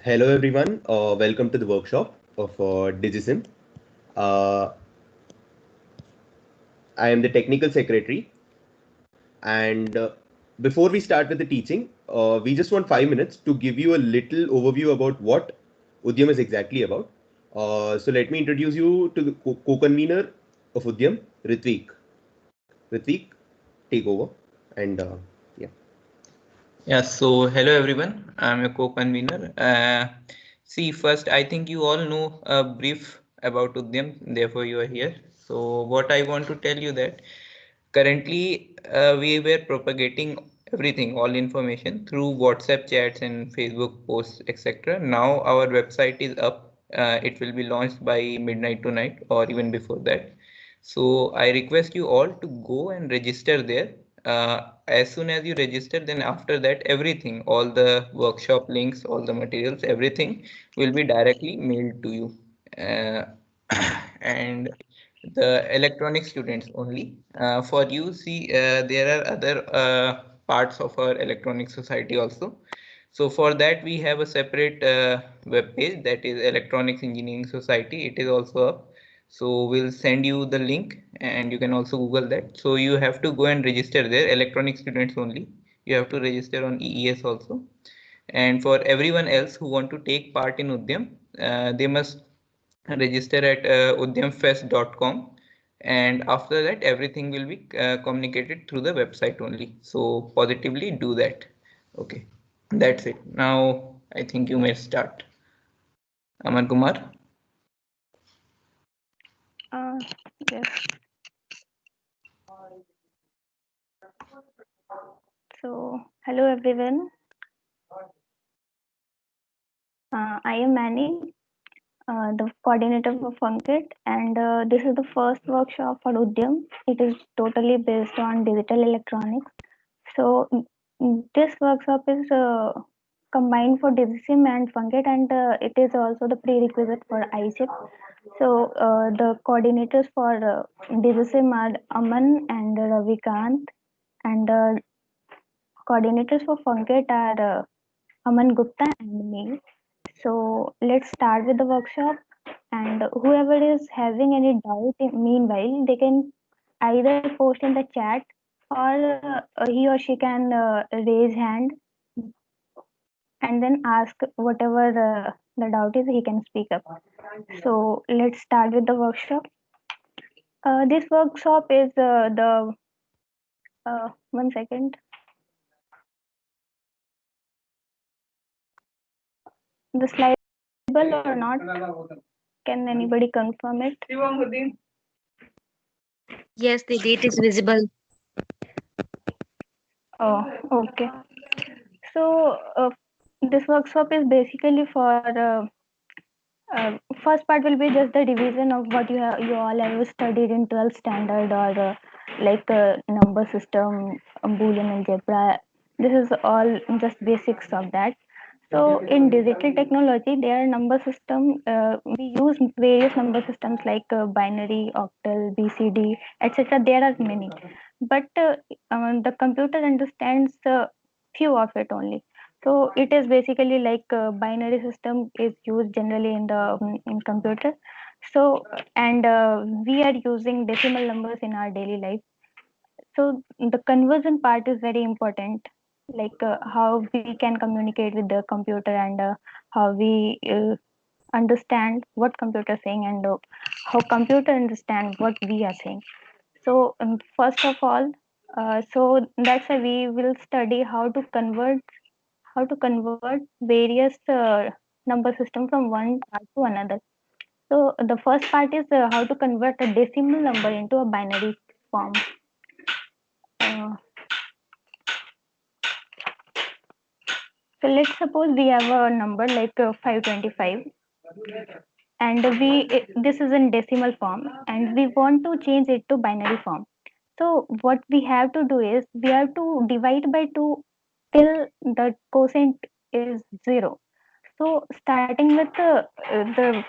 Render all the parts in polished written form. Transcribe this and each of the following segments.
Hello everyone, welcome to the workshop of Digisim. Uh, I am the technical secretary, and before we start with the teaching, we just want 5 minutes to give you a little overview about what Udyam is exactly about. So let me introduce you to the co-convener of Udyam, Ritvik. Ritvik, take over, and yeah. Yeah, so hello everyone. I'm a co-convener. First, I think you all know a brief about Udyam, therefore you are here. So, what I want to tell you that currently we were propagating everything, all information through WhatsApp chats and Facebook posts, etc. Now our website is up. It will be launched by midnight tonight or even before that. So I request you all to go and register there. As soon as you register, then after that, everything, all the workshop links, all the materials, everything will be directly mailed to you. Uh, and the electronic students only. For you, see, there are other parts of our electronic society also. So for that, we have a separate web page, that is Electronics Engineering Society. It is also up. So we'll send you the link and you can also Google that. So you have to go and register there, electronic students only. You have to register on EES also. And for everyone else who want to take part in Udyam, they must register at udyamfest.com, and after that everything will be communicated through the website only. So positively do that. Okay, that's it. Now I think you may start. Aman Kumar. Uh, yes. So, hello everyone. I am Manny, the coordinator for Funkit, and this is the first workshop for Udyam. It is totally based on digital electronics. So, this workshop is combined for Digisim and Funkit, and it is also the prerequisite for iChip. So, the coordinators for Digisim are Aman and Ravikant, and coordinators for Funkit are Aman Gupta and me. So let's start with the workshop. And whoever is having any doubt, meanwhile, they can either post in the chat or he or she can raise hand and then ask whatever the doubt is. He can speak up. So let's start with the workshop. This workshop is the 1 second. The slide visible or not? Can anybody confirm it? Yes, the date is visible. Oh, okay. So this workshop is basically for first part will be just the division of what you all have studied in 12th standard or like number system, Boolean algebra. This is all just basics of that. So in digital technology, there are number system. We use various number systems like binary, octal, BCD, etc. There are many, but the computer understands few of it only. So it is basically like binary system is used generally in the in computer. So and we are using decimal numbers in our daily life. So the conversion part is very important, like how we can communicate with the computer and how we understand what computer is saying and how computer understand what we are saying. So first of all, so that's why we will study how to convert various number system from one part to another. So the first part is how to convert a decimal number into a binary form. Uh, so let's suppose we have a number like 525, and this is in decimal form, and we want to change it to binary form. So what we have to do is we have to divide by 2 till the quotient is 0. So starting with the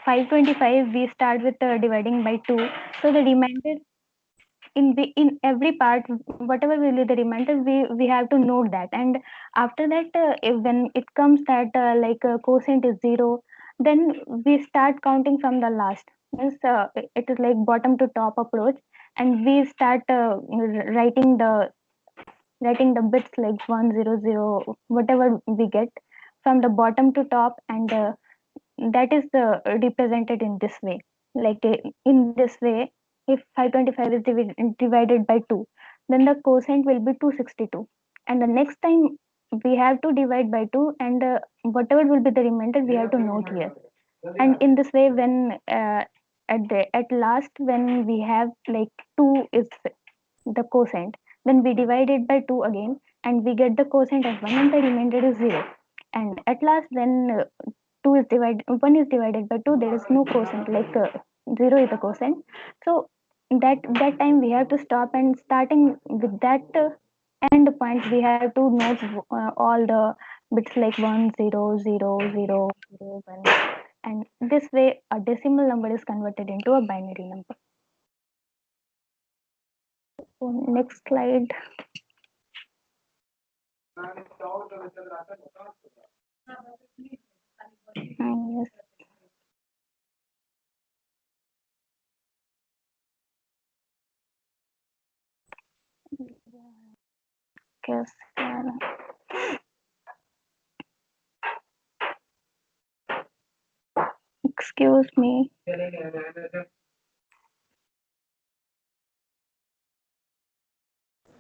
525, we start with dividing by 2. So the remainder in every part, whatever will be the remainder, we have to note that. And after that, when it comes that quotient is 0, then we start counting from the last. Means it is like bottom to top approach, and we start writing the bits like 100, whatever we get from the bottom to top, and that is represented in this way. In this way, if 525 is divided by 2, then the quotient will be 262, and the next time we have to divide by 2, and whatever will be the remainder we have to note here. And in this way, when at last, when we have like 2 is the quotient, then we divide it by 2 again, and we get the quotient as 1, and the remainder is 0. And at last, when 1 is divided by 2, there is no quotient, 0 is the quotient. So that time we have to stop, and starting with that end point, we have to note all the bits like 1000001, and this way a decimal number is converted into a binary number. So next slide. Yes. Yes. Excuse me.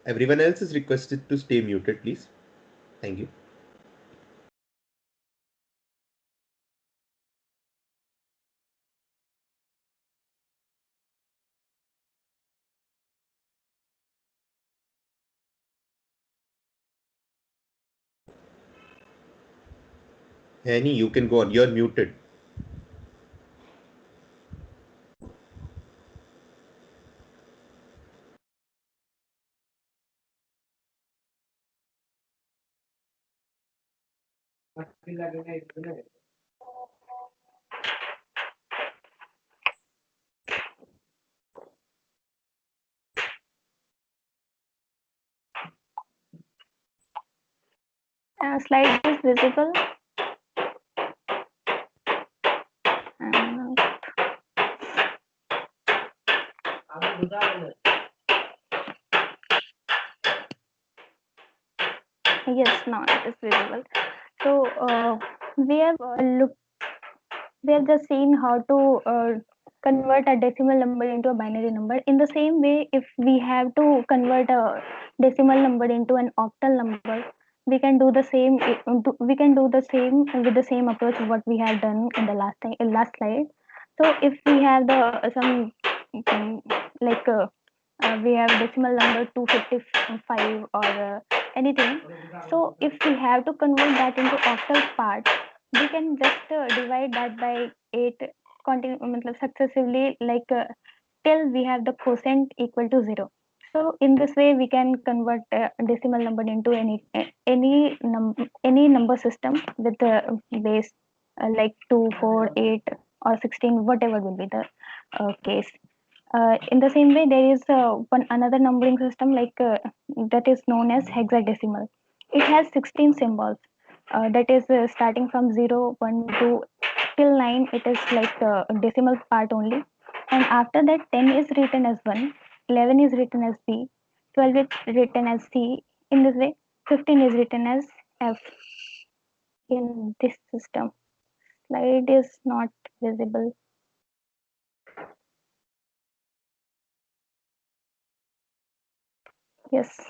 Everyone else is requested to stay muted, please. Thank you. Annie, you can go on. You're muted. Slide is visible. Yes, now it is visible. So we have just seen how to convert a decimal number into a binary number. In the same way, if we have to convert a decimal number into an octal number, we can do the same. We can do the same with the same approach what we have done in the last slide. So if we have the some um, like we have decimal number 255 or anything. So if we have to convert that into octal part, we can just divide that by 8 successively, till we have the quotient equal to 0. So in this way, we can convert decimal number into any number system with the base like 2, 4, 8, or 16, whatever will be the case. In the same way, there is one another numbering system that is known as hexadecimal. It has 16 symbols. That is starting from 0, 1, 2 till 9. It is like a decimal part only. And after that, 10 is written as 1, 11 is written as B, 12 is written as C. In this way, 15 is written as F in this system. Slide is not visible. Yes.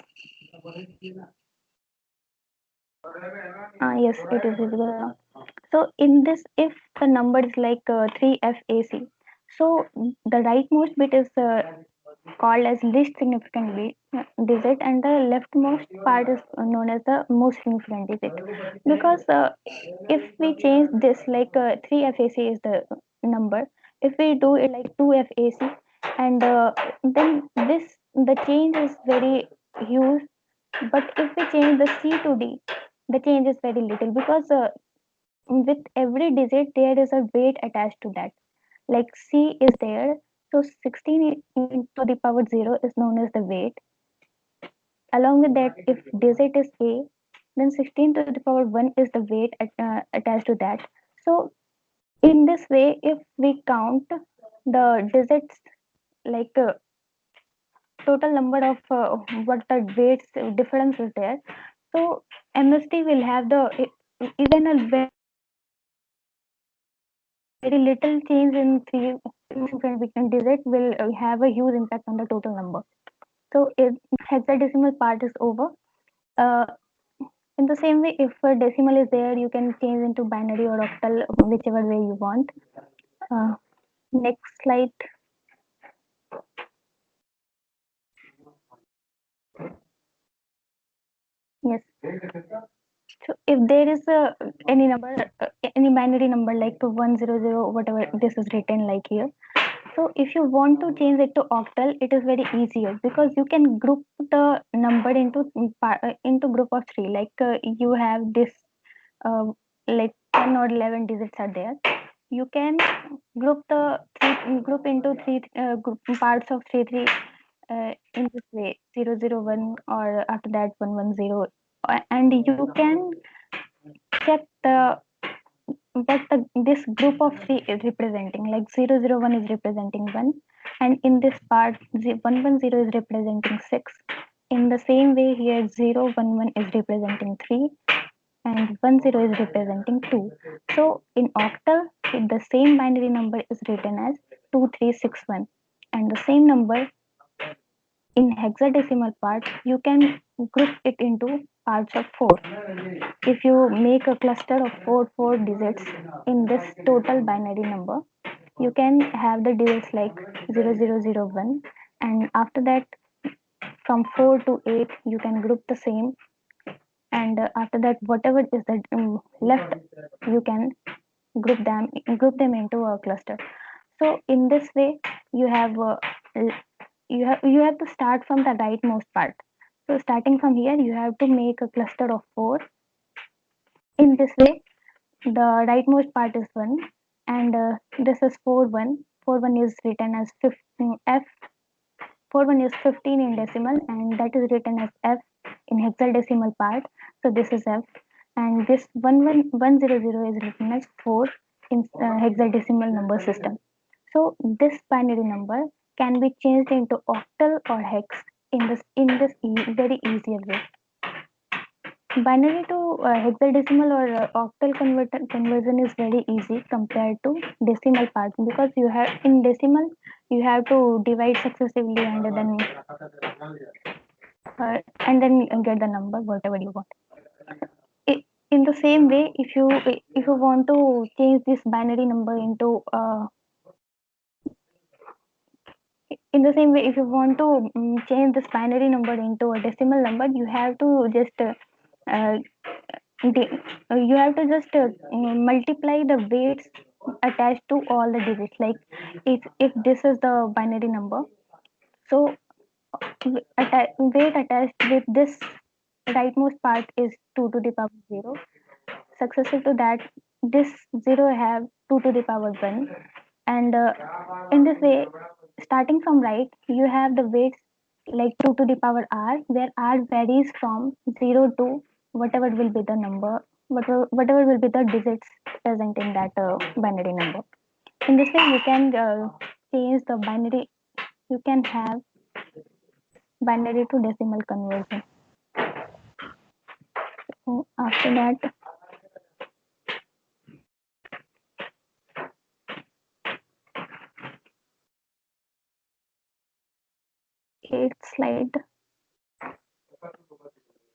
Yes, it is visible now. So in this, if the number is like 3FAC, so the rightmost bit is called as least significant digit, and the leftmost part is known as the most significant digit. Because if we change this, 3FAC is the number, if we do it like 2FAC, and then the change is very huge. But if we change the C to D, the change is very little, because with every digit there is a weight attached to that. Like C is there, So 16 to the power 0 is known as the weight. Along with that, if digit is A, then 16 to the power 1 is the weight attached to that. So in this way, if we count the digits, like total number of what the weights difference is there, so MST will have the even a very little change in three different digit will have a huge impact on the total number. So if hexadecimal part is over, uh, in the same way, if a decimal is there, you can change into binary or octal, whichever way you want. Next slide. Yes. So if there is any number, any binary number like 100, whatever this is written like here. So if you want to change it to octal, it is very easier because you can group the number into group of three. Like you have this uh, like 10 or 11 digits are there. You can group into three group parts of three in this way 001 or after that 110, and you can check the what this group of three is representing. Like 001 is representing 1, and in this part 110 is representing 6. In the same way here 011 is representing 3 and 10 is representing 2. So in octal, the same binary number is written as 2361, and the same number in hexadecimal part you can group it into parts of 4. If you make a cluster of 4 digits in this total binary number, you can have the digits like 0001, and after that from 4 to 8 you can group the same, and after that whatever is the left you can group them into a cluster. So in this way you have you have to start from the rightmost part. So starting from here you have to make a cluster of 4. In this way the rightmost part is 1, and this is 4 1 is written as 15 f. 4 1 is 15 in decimal, and that is written as f in hexadecimal part. So this is f, and this 11100 is written as 4 in hexadecimal number system. So this binary number can be changed into octal or hex in this very easier way. Binary to hexadecimal or octal conversion is very easy compared to decimal part, because you have in decimal you have to divide successively and then get the number whatever you want. In the same way, if you want to change this binary number into in the same way, if you want to change this binary number into a decimal number, you have to just uh, you have to just multiply the weights attached to all the digits. Like if this is the binary number, so weight attached with this rightmost part is 2 to the power 0. Successive to that, this 0 have 2 to the power 1, and in this way, starting from right, you have the weights like 2 to the power r, where r varies from 0 to whatever will be the number, whatever will be the digits present in that binary number. In this way, you can change the binary. You can have binary to decimal conversion. So after that, eighth slide.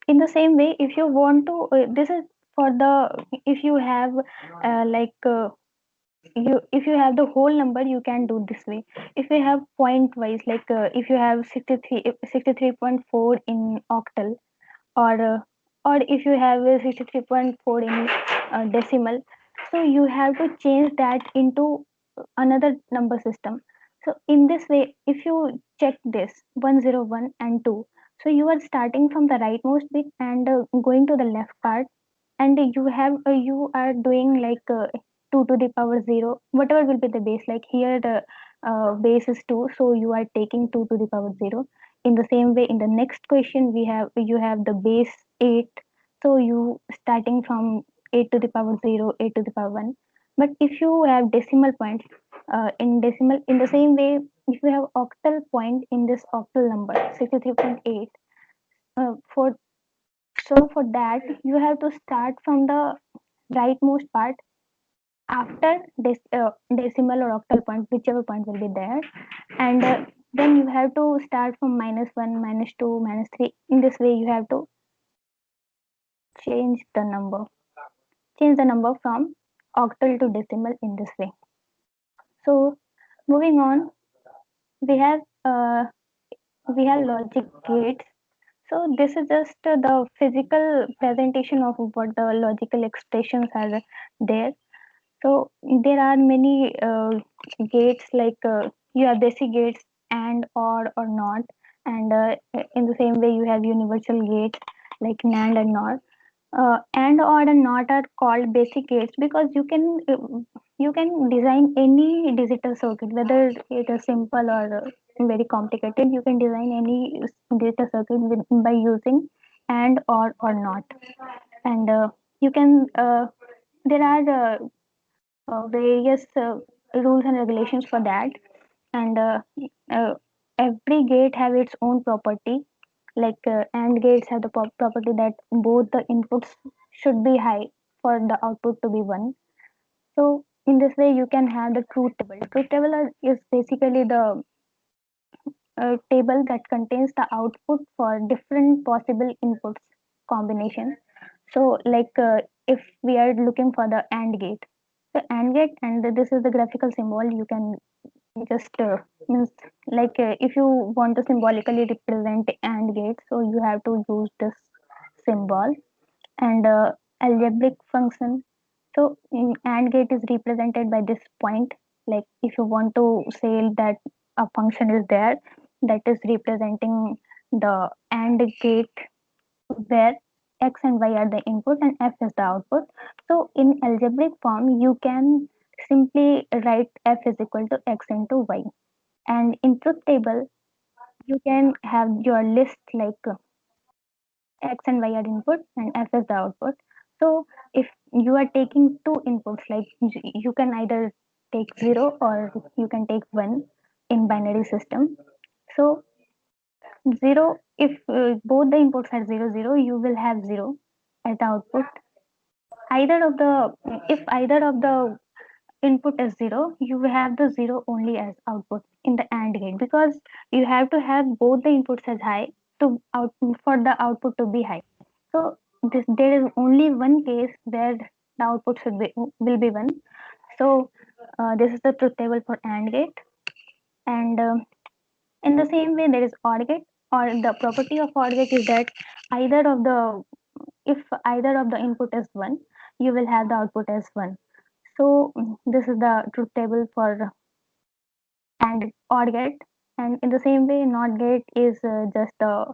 In the same way, if you want to this is for the if you have like if you have the whole number, you can do this way. If you have point wise, like if you have 63.4 in octal, or if you have 63.4 in decimal, so you have to change that into another number system. So in this way, if you check this 101 and 2, so you are starting from the rightmost bit and going to the left part, and you are doing like 2 to the power 0, whatever will be the base. Like here the base is 2, so you are taking 2 to the power 0. In the same way, in the next question, you have the base 8, so you starting from 8 to the power 0, 8 to the power 1. But if you have decimal points, in the same way, if you have octal point in this octal number 63.8, for for that you have to start from the rightmost part after decimal or octal point, whichever point will be there, and then you have to start from -1, -2, -3. In this way, you have to change the number, from octal to decimal in this way. So, moving on, we have uh, logic gates. So this is just the physical presentation of what the logical expressions are there. So there are many gates, like you have basic gates and, or not, and in the same way you have universal gates like NAND and NOR. And, or, and not are called basic gates because you can design any digital circuit, whether it is simple or very complicated. You can design any digital circuit by using and, or not, and you can there are various rules and regulations for that, and uh, every gate have its own property, like AND gates have the property that both the inputs should be high for the output to be 1. So in this way you can have the truth table. Is basically the table that contains the output for different possible inputs combination. So like if we are looking for the AND gate, the AND gate, and this is the graphical symbol. You can just means like if you want to symbolically represent AND gate, so you have to use this symbol, and algebraic function. So AND gate is represented by this point. Like if you want to say that a function is there that is representing the AND gate, where x and y are the input and f is the output. So in algebraic form, you can simply write f is equal to x into y. And in truth table, you can have your list like x and y are input and f is the output. So if you are taking two inputs, like you can either take 0 or you can take 1 in binary system. So 0, if both the inputs are 0 0, you will have 0 as the output. Either of the If either of the input is 0, you will have the 0 only as output in the AND gate, because you have to have both the inputs as high to out for the output to be high. So there is only one case where the output will be 1. So this is the truth table for AND gate. And in the same way, there is OR gate. Or the property of OR gate is that either of the if either of the input is 1, you will have the output as 1. So this is the truth table for AND OR gate. And in the same way, NOT gate is just a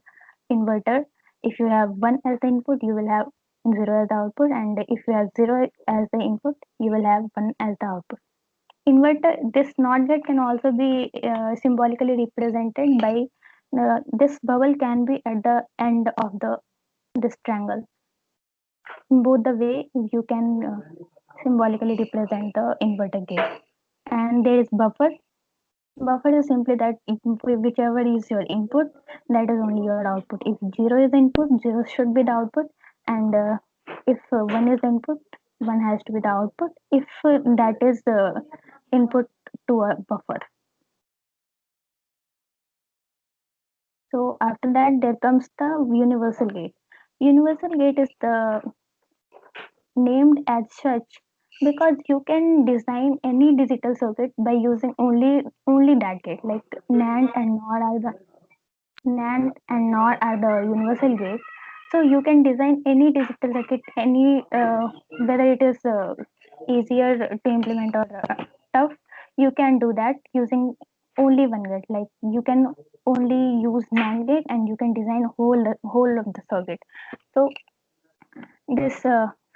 inverter. If you have 1 as the input, you will have 0 as the output, and if you have 0 as the input, you will have 1 as the output. Inverter, this NOT gate can also be symbolically represented by this bubble can be at the end of this triangle. In both the way, you can symbolically represent the inverter gate. And there is buffer. Buffer is simply that whichever is your input, that is only your output. If 0 is the input, 0 should be the output, and if 1 is the input, 1 has to be the output if that is the input to a buffer. So after that, there comes the universal gate. Universal gate is the named as such because you can design any digital circuit by using only that gate. Like NAND and NOR are the universal gate. So you can design any digital circuit, any whether it is easier to implement or tough. You can do that using only one gate. Like you can only use NAND gate, and you can design whole of the circuit. So this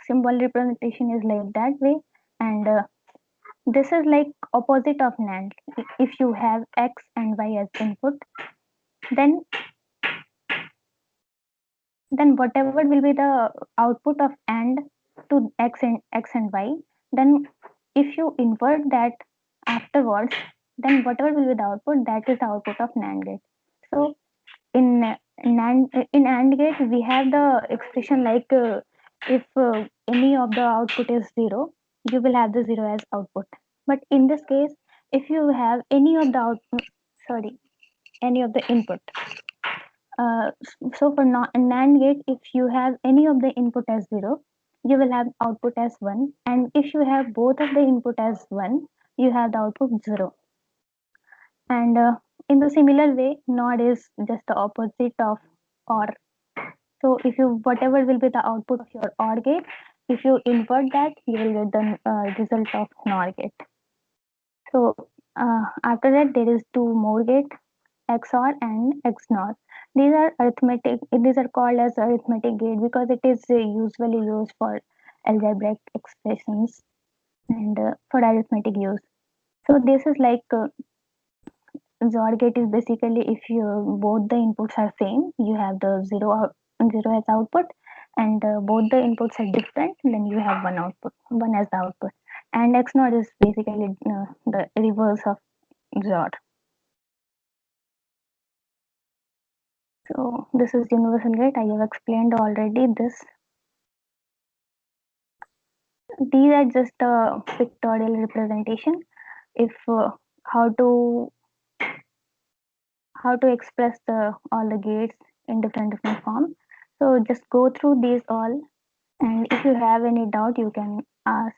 symbol representation is like that way, and This is like opposite of NAND. If you have X and Y as input, then whatever will be the output of AND to X and Y, then if you invert that afterwards, then whatever will be the output, that is the output of NAND gate. So in AND gate we have the expression like if any of the output is 0, you will have the 0 as output. But in this case, if you have any of the any of the input, so for NAND gate, if you have any of the input as 0, you will have output as 1, and if you have both of the input as 1, you have the output 0. And in the similar way, NOR is just the opposite of OR. So if you whatever will be the output of your OR gate, if you invert that, you will get the result of NOR gate. So after that, there is two more gate, XOR and XNOR. These are arithmetic. These are called as arithmetic gate because it is usually used for algebraic expressions and for arithmetic use. So this is like XOR gate is basically if both the inputs are same, you have the zero as output, and both the inputs are different, then you have one as the output. And XNOR is basically the reverse of XOR. So this is universal gate. I have explained already this. These are just a pictorial representation. If how to express all the gates in different forms. So just go through these all, and if you have any doubt, you can ask.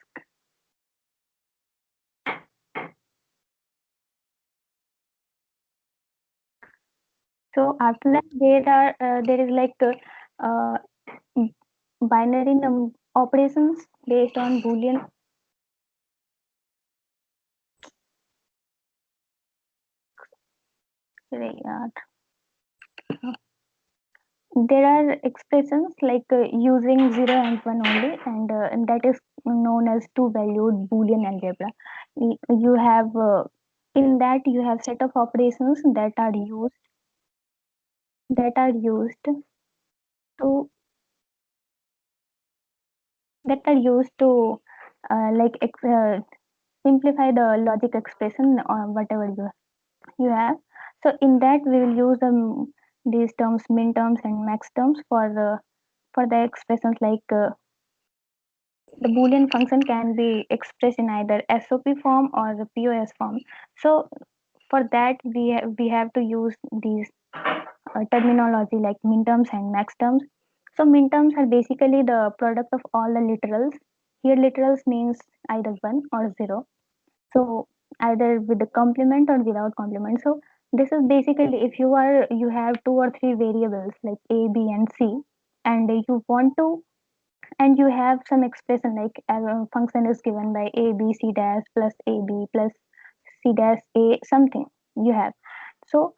So after that, there is like binary operations based on Boolean. There are expressions like using 0 and 1 only, and that is known as two-valued Boolean algebra. You have in that you have set of operations that are used to like simplify the logic expression or whatever you have. So in that we will use these terms, min terms and max terms for the expressions like the Boolean function can be expressed in either SOP form or the POS form. So for that we have to use these terminology like min terms and max terms. So min terms are basically the product of all the literals. Here literals means either 1 or 0. So either with the complement or without complement. So this is basically if you have two or three variables like A, B, and C, and you want to, and you have some expression like a function is given by A B C dash plus A B plus C dash A something you have. So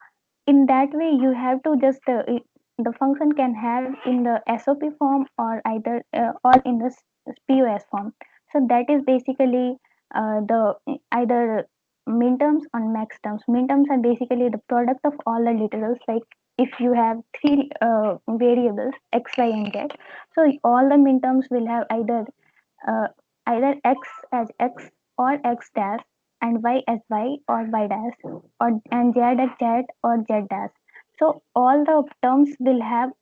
in that way you have to just the function can have in the SOP form or either or in the POS form. So that is basically the either min terms or max terms. Min terms are basically the product of all the literals. Like if you have three variables x, y, and z, so all the min terms will have uh, either x as x or x dash, and y as y or y dash, or and z as z or z dash. So all the terms will have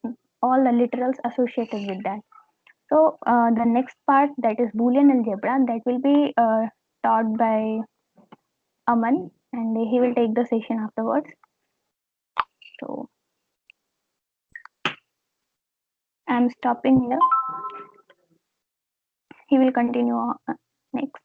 all the literals associated with that. So the next part, that is Boolean algebra, that will be taught by Aman, and he will take the session afterwards. So I'm stopping here. He will continue next.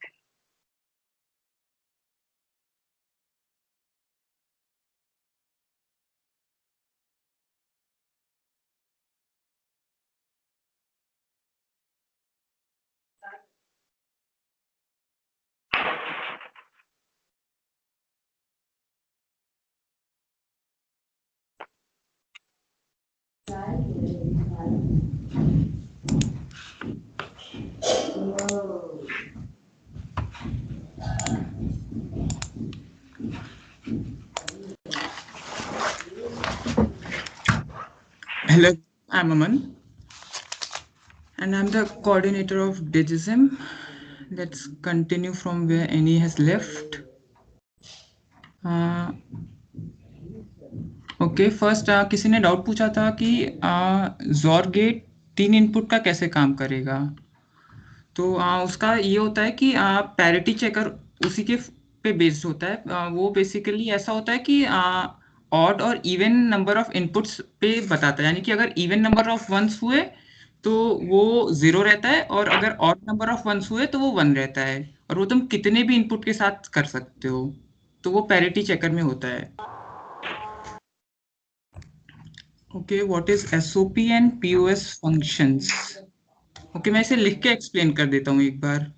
Hello, I'm Aman, and I'm the coordinator of Digism. Let's continue from where Annie has left. Okay first किसी ने doubt पूछा था कि जोर gate 3 input का कैसे काम करेगा। तो उसका ये होता है कि पैरिटी चेकर उसी के पे बेस्ड होता है। वो बेसिकली ऐसा होता है कि ऑड और इवन नंबर ऑफ इनपुट्स पे बताता है, यानी कि अगर इवन नंबर ऑफ वंस हुए तो वो 0 रहता है, और अगर ऑड नंबर ऑफ वंस हुए तो वो 1 रहता है, और वो तुम कितने भी इनपुट के साथ कर सकते हो। तो वो पैरिटी चेकर में होता है। Okay, what is SOP and POS functions. Okay, मैं इसे लिख के एक्सप्लेन कर देता हूँ एक बार।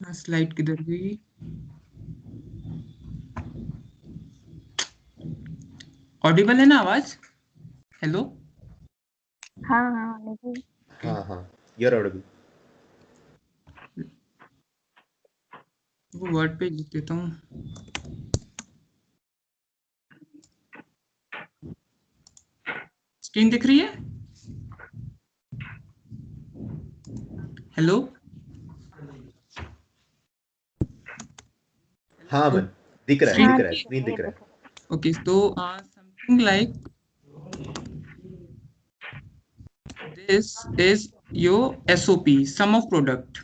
स्लाइड किधर गई। ऑडिबल है ना आवाज? हेलो। हाँ हाँ नहीं हाँ you're audible. वो वर्ड पे लिख देता हूँ। स्क्रीन दिख रही है? हेलो। हाँ मन दिख रहा है, स्क्रीन दिख रहा है। ओके, तो something like this is your SOP, some of product.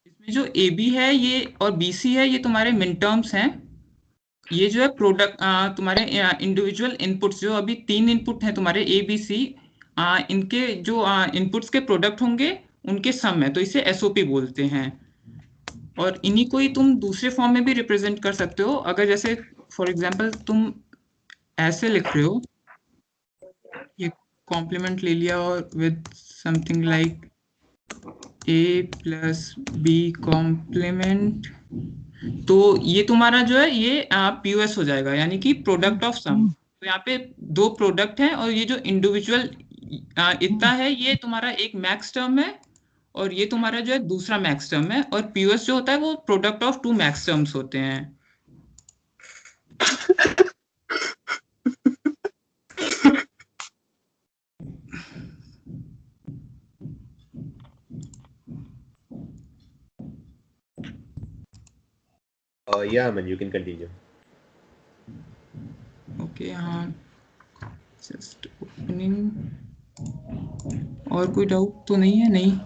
इसमें जो एबी है ये और बीसी है, ये तुम्हारे मिन टर्म्स हैं। ये जो है प्रोडक्ट तुम्हारे इंडिविजुअल इनपुट्स, जो अभी 3 इनपुट हैं तुम्हारे ए बी सी, इनके जो इनपुट्स के प्रोडक्ट होंगे उनके सम है, तो इसे एसओपी बोलते हैं। और इन्हीं को ही तुम दूसरे फॉर्म में भी रिप्रेजेंट कर सकते हो। अगर जैसे फॉर एग्जांपल तुम ऐसे लिख रहे हो, ये कॉम्प्लीमेंट ले लिया और with something like A plus B complement, तो ये तुम्हारा जो है ये पीओएस हो जाएगा, यानी कि प्रोडक्ट ऑफ सम। तो यहाँ पे 2 प्रोडक्ट हैं, और ये जो इंडिविजुअल इतना है ये तुम्हारा एक मैक्स टर्म है, और ये तुम्हारा जो है दूसरा मैक्स टर्म है, और पीओएस जो होता है वो प्रोडक्ट ऑफ 2 मैक्स टर्म्स होते हैं। Yeah man, you can continue. Okay, हाँ जस्ट ओपनिंग। और कोई डाउट तो नहीं है? नहीं।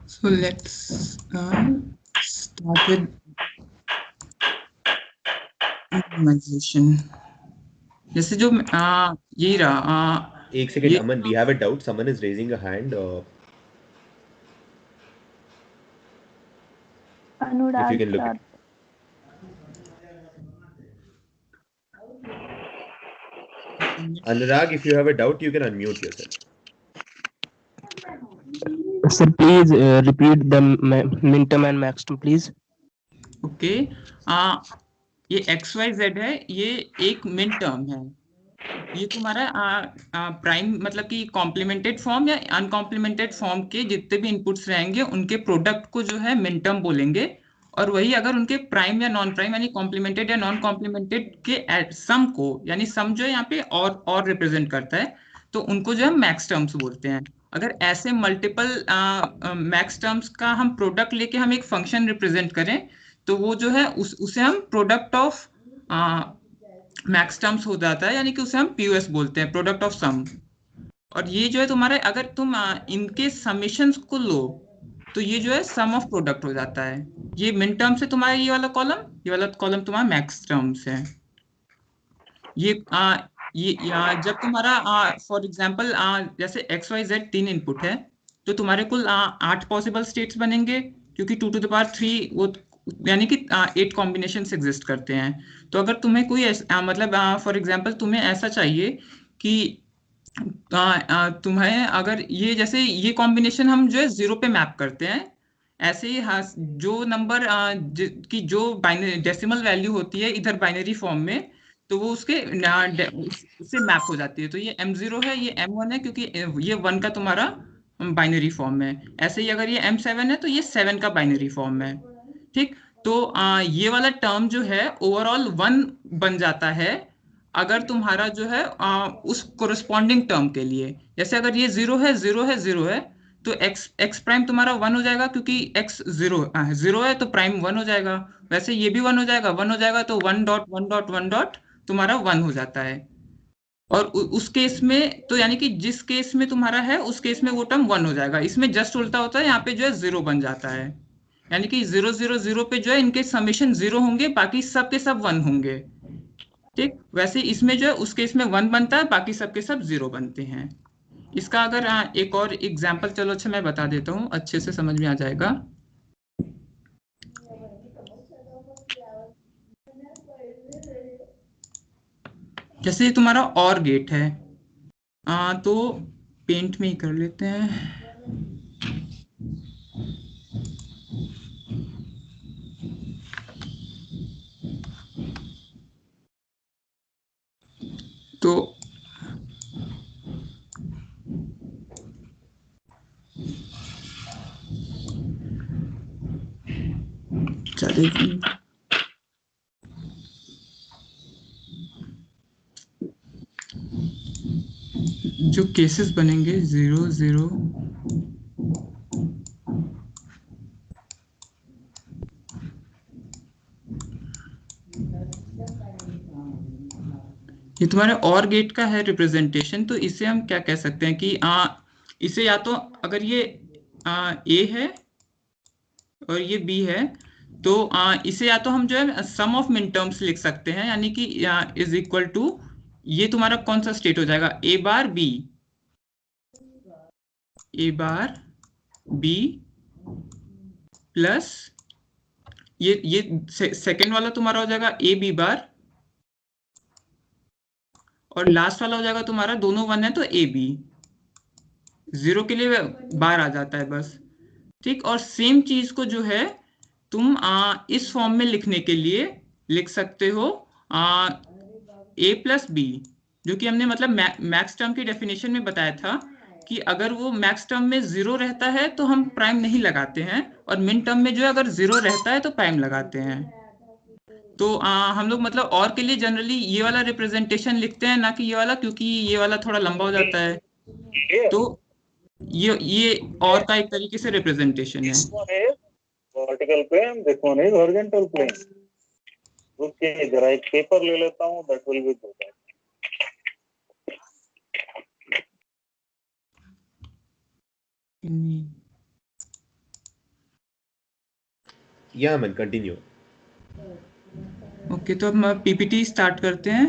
So let's start with minimization. जैसे जो यही रहा। एक second Aman, we have a doubt. Someone is raising a hand. Anurag If you can look sir. Anurag, if you have a doubt, you can unmute yourself. Sir, please repeat the min term and max term, please. Okay, ये XYZ है, ये एक min term है। ये तुम्हारा prime मतलब कि complimented form या अनकॉम्प्लीमेंटेड फॉर्म के जितने भी इनपुट्स रहेंगे उनके प्रोडक्ट को जो है मिन टर्म बोलेंगे। और वही अगर उनके प्राइम या नॉन प्राइम यानी कॉम्प्लीमेंटेड या नॉन कॉम्प्लीमेंटेड के सम को, यानी सम जो है यहाँ पे और रिप्रेजेंट करता है, तो उनको जो है मैक्स टर्म्स बोलते हैं। अगर ऐसे मल्टीपल मैक्स टर्म्स का हम प्रोडक्ट लेके हम एक फंक्शन रिप्रेजेंट करें, तो वो जो है उसे हम प्रोडक्ट ऑफ मैक्स टर्म्स हो जाता है, यानी कि उसे हम पीओएस बोलते हैं, प्रोडक्ट ऑफ सम। और ये जो है तुम्हारे, अगर तुम इनके समेशंस को लो तो ये जो है सम ऑफ प्रोडक्ट हो जाता है। ये मिन टर्म्स है तुम्हारा, ये वाला कॉलम तुम्हारा मैक्स टर्म्स है। ये जब तुम्हारा फॉर एग्जांपल जैसे XYZ 3 इनपुट है, तो तुम्हारे कुल 8 पॉसिबल स्टेट्स बनेंगे, क्योंकि 2 to the power 3 वो यानी कि 8 कॉम्बिनेशंस एग्जिस्ट करते हैं। तो अगर तुम्हें कोई मतलब फॉर एग्जांपल तुम्हें ऐसा चाहिए कि तुम्हें अगर ये जैसे ये कॉम्बिनेशन हम जो है 0 पे मैप करते हैं, ऐसे ही जो नंबर की जो डेसिमल वैल्यू होती है इधर बाइनरी फॉर्म में, तो वो उसके उससे मैप हो जाती है। तो ये M0 है, ये M1 है, क्योंकि ये 1 का तुम्हारा बाइनरी फॉर्म में, ऐसे ही अगर ये M7 है तो ये 7 का बाइनरी फॉर्म है। ठीक, तो ये वाला टर्म जो है ओवरऑल 1 बन जाता है अगर तुम्हारा जो है उस कोरिस्पॉन्डिंग टर्म के लिए, जैसे अगर ये 0 है 0 है 0 है तो x प्राइम तुम्हारा 1 हो जाएगा, क्योंकि x 0 है तो प्राइम 1 हो जाएगा। वैसे ये भी 1 हो जाएगा, 1 हो जाएगा तो 1 डॉट 1 डॉट 1 डॉट तुम्हारा 1 हो जाता है। और उस केस में तो यानी कि जिस केस में तुम्हारा है उस केस में वो टर्म 1 हो जाएगा। इसमें जस्ट उल्टा होता है, यहाँ पे जो है 0 बन जाता है, यानी कि 0 0 0 पे जो है इनके समेशन 0 होंगे, बाकी सब के सब 1 होंगे। ठीक, वैसे इसमें जो है उस केस में 1 बनता है, बाकी सब के सब 0 बनते हैं। इसका अगर एक और एग्जाम्पल, चलो अच्छा मैं बता देता हूँ, अच्छे से समझ में आ जाएगा। जैसे तुम्हारा और गेट है, तो पेंट में ही कर लेते हैं। तो चलिए, जो केसेस बनेंगे 0 0 ये तुम्हारे और गेट का है रिप्रेजेंटेशन। तो इसे हम क्या कह सकते हैं कि इसे या तो अगर ये A है और ये B है तो इसे या तो हम जो है सम ऑफ मिन टर्म्स लिख सकते हैं, यानी कि इज इक्वल टू, ये तुम्हारा कौन सा स्टेट हो जाएगा, A bar B, A bar B plus ये सेकेंड वाला तुम्हारा हो जाएगा A B बार, और लास्ट वाला हो जाएगा तुम्हारा, दोनों 1 है तो A B, 0 के लिए बार आ जाता है बस। ठीक, और सेम चीज को जो है तुम इस फॉर्म में लिखने के लिए लिख सकते हो A प्लस B, जो कि हमने मतलब मैक्स टर्म की डेफिनेशन में बताया था कि अगर वो मैक्स टर्म में 0 रहता है तो हम प्राइम नहीं लगाते हैं, और मिन टर्म में जो है अगर 0 रहता है तो प्राइम लगाते हैं। तो हम लोग मतलब और के लिए जनरली ये वाला रिप्रेजेंटेशन लिखते हैं, ना कि ये वाला, क्योंकि ये वाला थोड़ा लंबा हो जाता है। तो ये और का एक तरीके से रिप्रेजेंटेशन है। Vertical plane, this one is horizontal plane. रुकिए जरा एक पेपर ले लेता हूँ, that will be good. Yeah, man, continue. Okay, तो अब पीपीटी स्टार्ट करते हैं।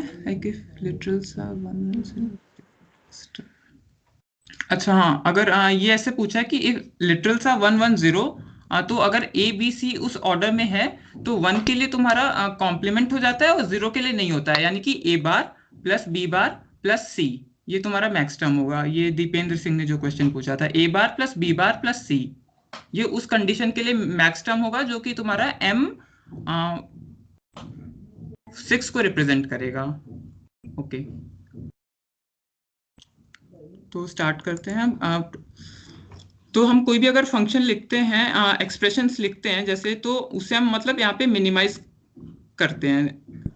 Literals are 110। अच्छा हाँ, अगर ये ऐसे पूछा है कि लिटरल्स आर 110, तो अगर ए बी सी उस ऑर्डर में है तो 1 के लिए तुम्हारा कॉम्प्लीमेंट हो जाता है और 0 के लिए नहीं होता है, यानी कि A bar plus B bar plus C, ये तुम्हारा मैक्स टर्म होगा। ये दीपेंद्र सिंह ने जो क्वेश्चन पूछा था, A bar plus B bar plus C, ये उस कंडीशन के लिए मैक्स टर्म होगा जो कि तुम्हारा M6 को रिप्रेजेंट करेगा। ओके, तो स्टार्ट करते हैं। तो हम कोई भी अगर फंक्शन लिखते हैं, एक्सप्रेशंस लिखते हैं जैसे, तो उसे हम मतलब यहाँ पे मिनिमाइज करते हैं।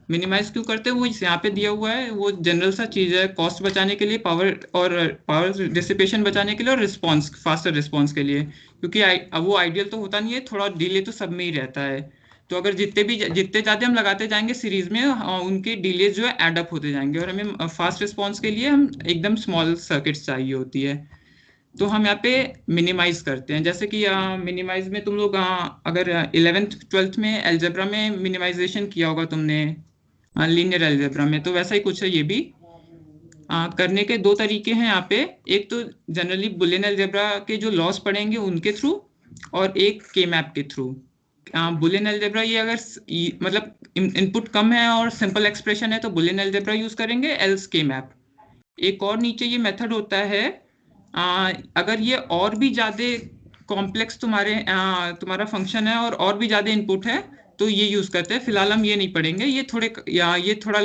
मिनिमाइज क्यों करते हैं, वो यहाँ पे दिया हुआ है, वो जनरल सा चीज है, कॉस्ट बचाने के लिए, पावर डिसिपेशन बचाने के लिए, और रिस्पॉन्स, फास्टर रिस्पॉन्स के लिए, क्योंकि वो आइडियल तो होता नहीं है, थोड़ा डिले तो सब में ही रहता है। तो अगर जितने ज़्यादा हम लगाते जाएंगे सीरीज में, उनके डिले जो है एडअप होते जाएंगे, और हमें फास्ट रिस्पॉन्स के लिए हम एकदम स्मॉल सर्किट्स चाहिए होती है। तो हम यहाँ पे मिनिमाइज करते हैं, जैसे कि मिनिमाइज में तुम लोग अगर 11th 12th में एल्जेब्रा में मिनिमाइजेशन किया होगा तुमने, लीनियर एल्जेब्रा में, तो वैसा ही कुछ है ये भी। करने के 2 तरीके हैं यहाँ पे, एक तो जनरली बुलियन एल्जेब्रा के जो लॉस पढ़ेंगे उनके थ्रू, और एक के मैप के थ्रू। बुलियन एल्जेब्रा ये अगर मतलब इनपुट कम है और सिंपल एक्सप्रेशन है तो बुलियन एल्जेब्रा यूज करेंगे, एल्स के मैप। एक और नीचे ये मेथड होता है, अगर ये और भी ज़्यादा कॉम्प्लेक्स तुम्हारा फंक्शन है और भी ज़्यादा इनपुट है तो ये यूज़ करते हैं। फिलहाल हम ये नहीं पढ़ेंगे, ये थोड़ा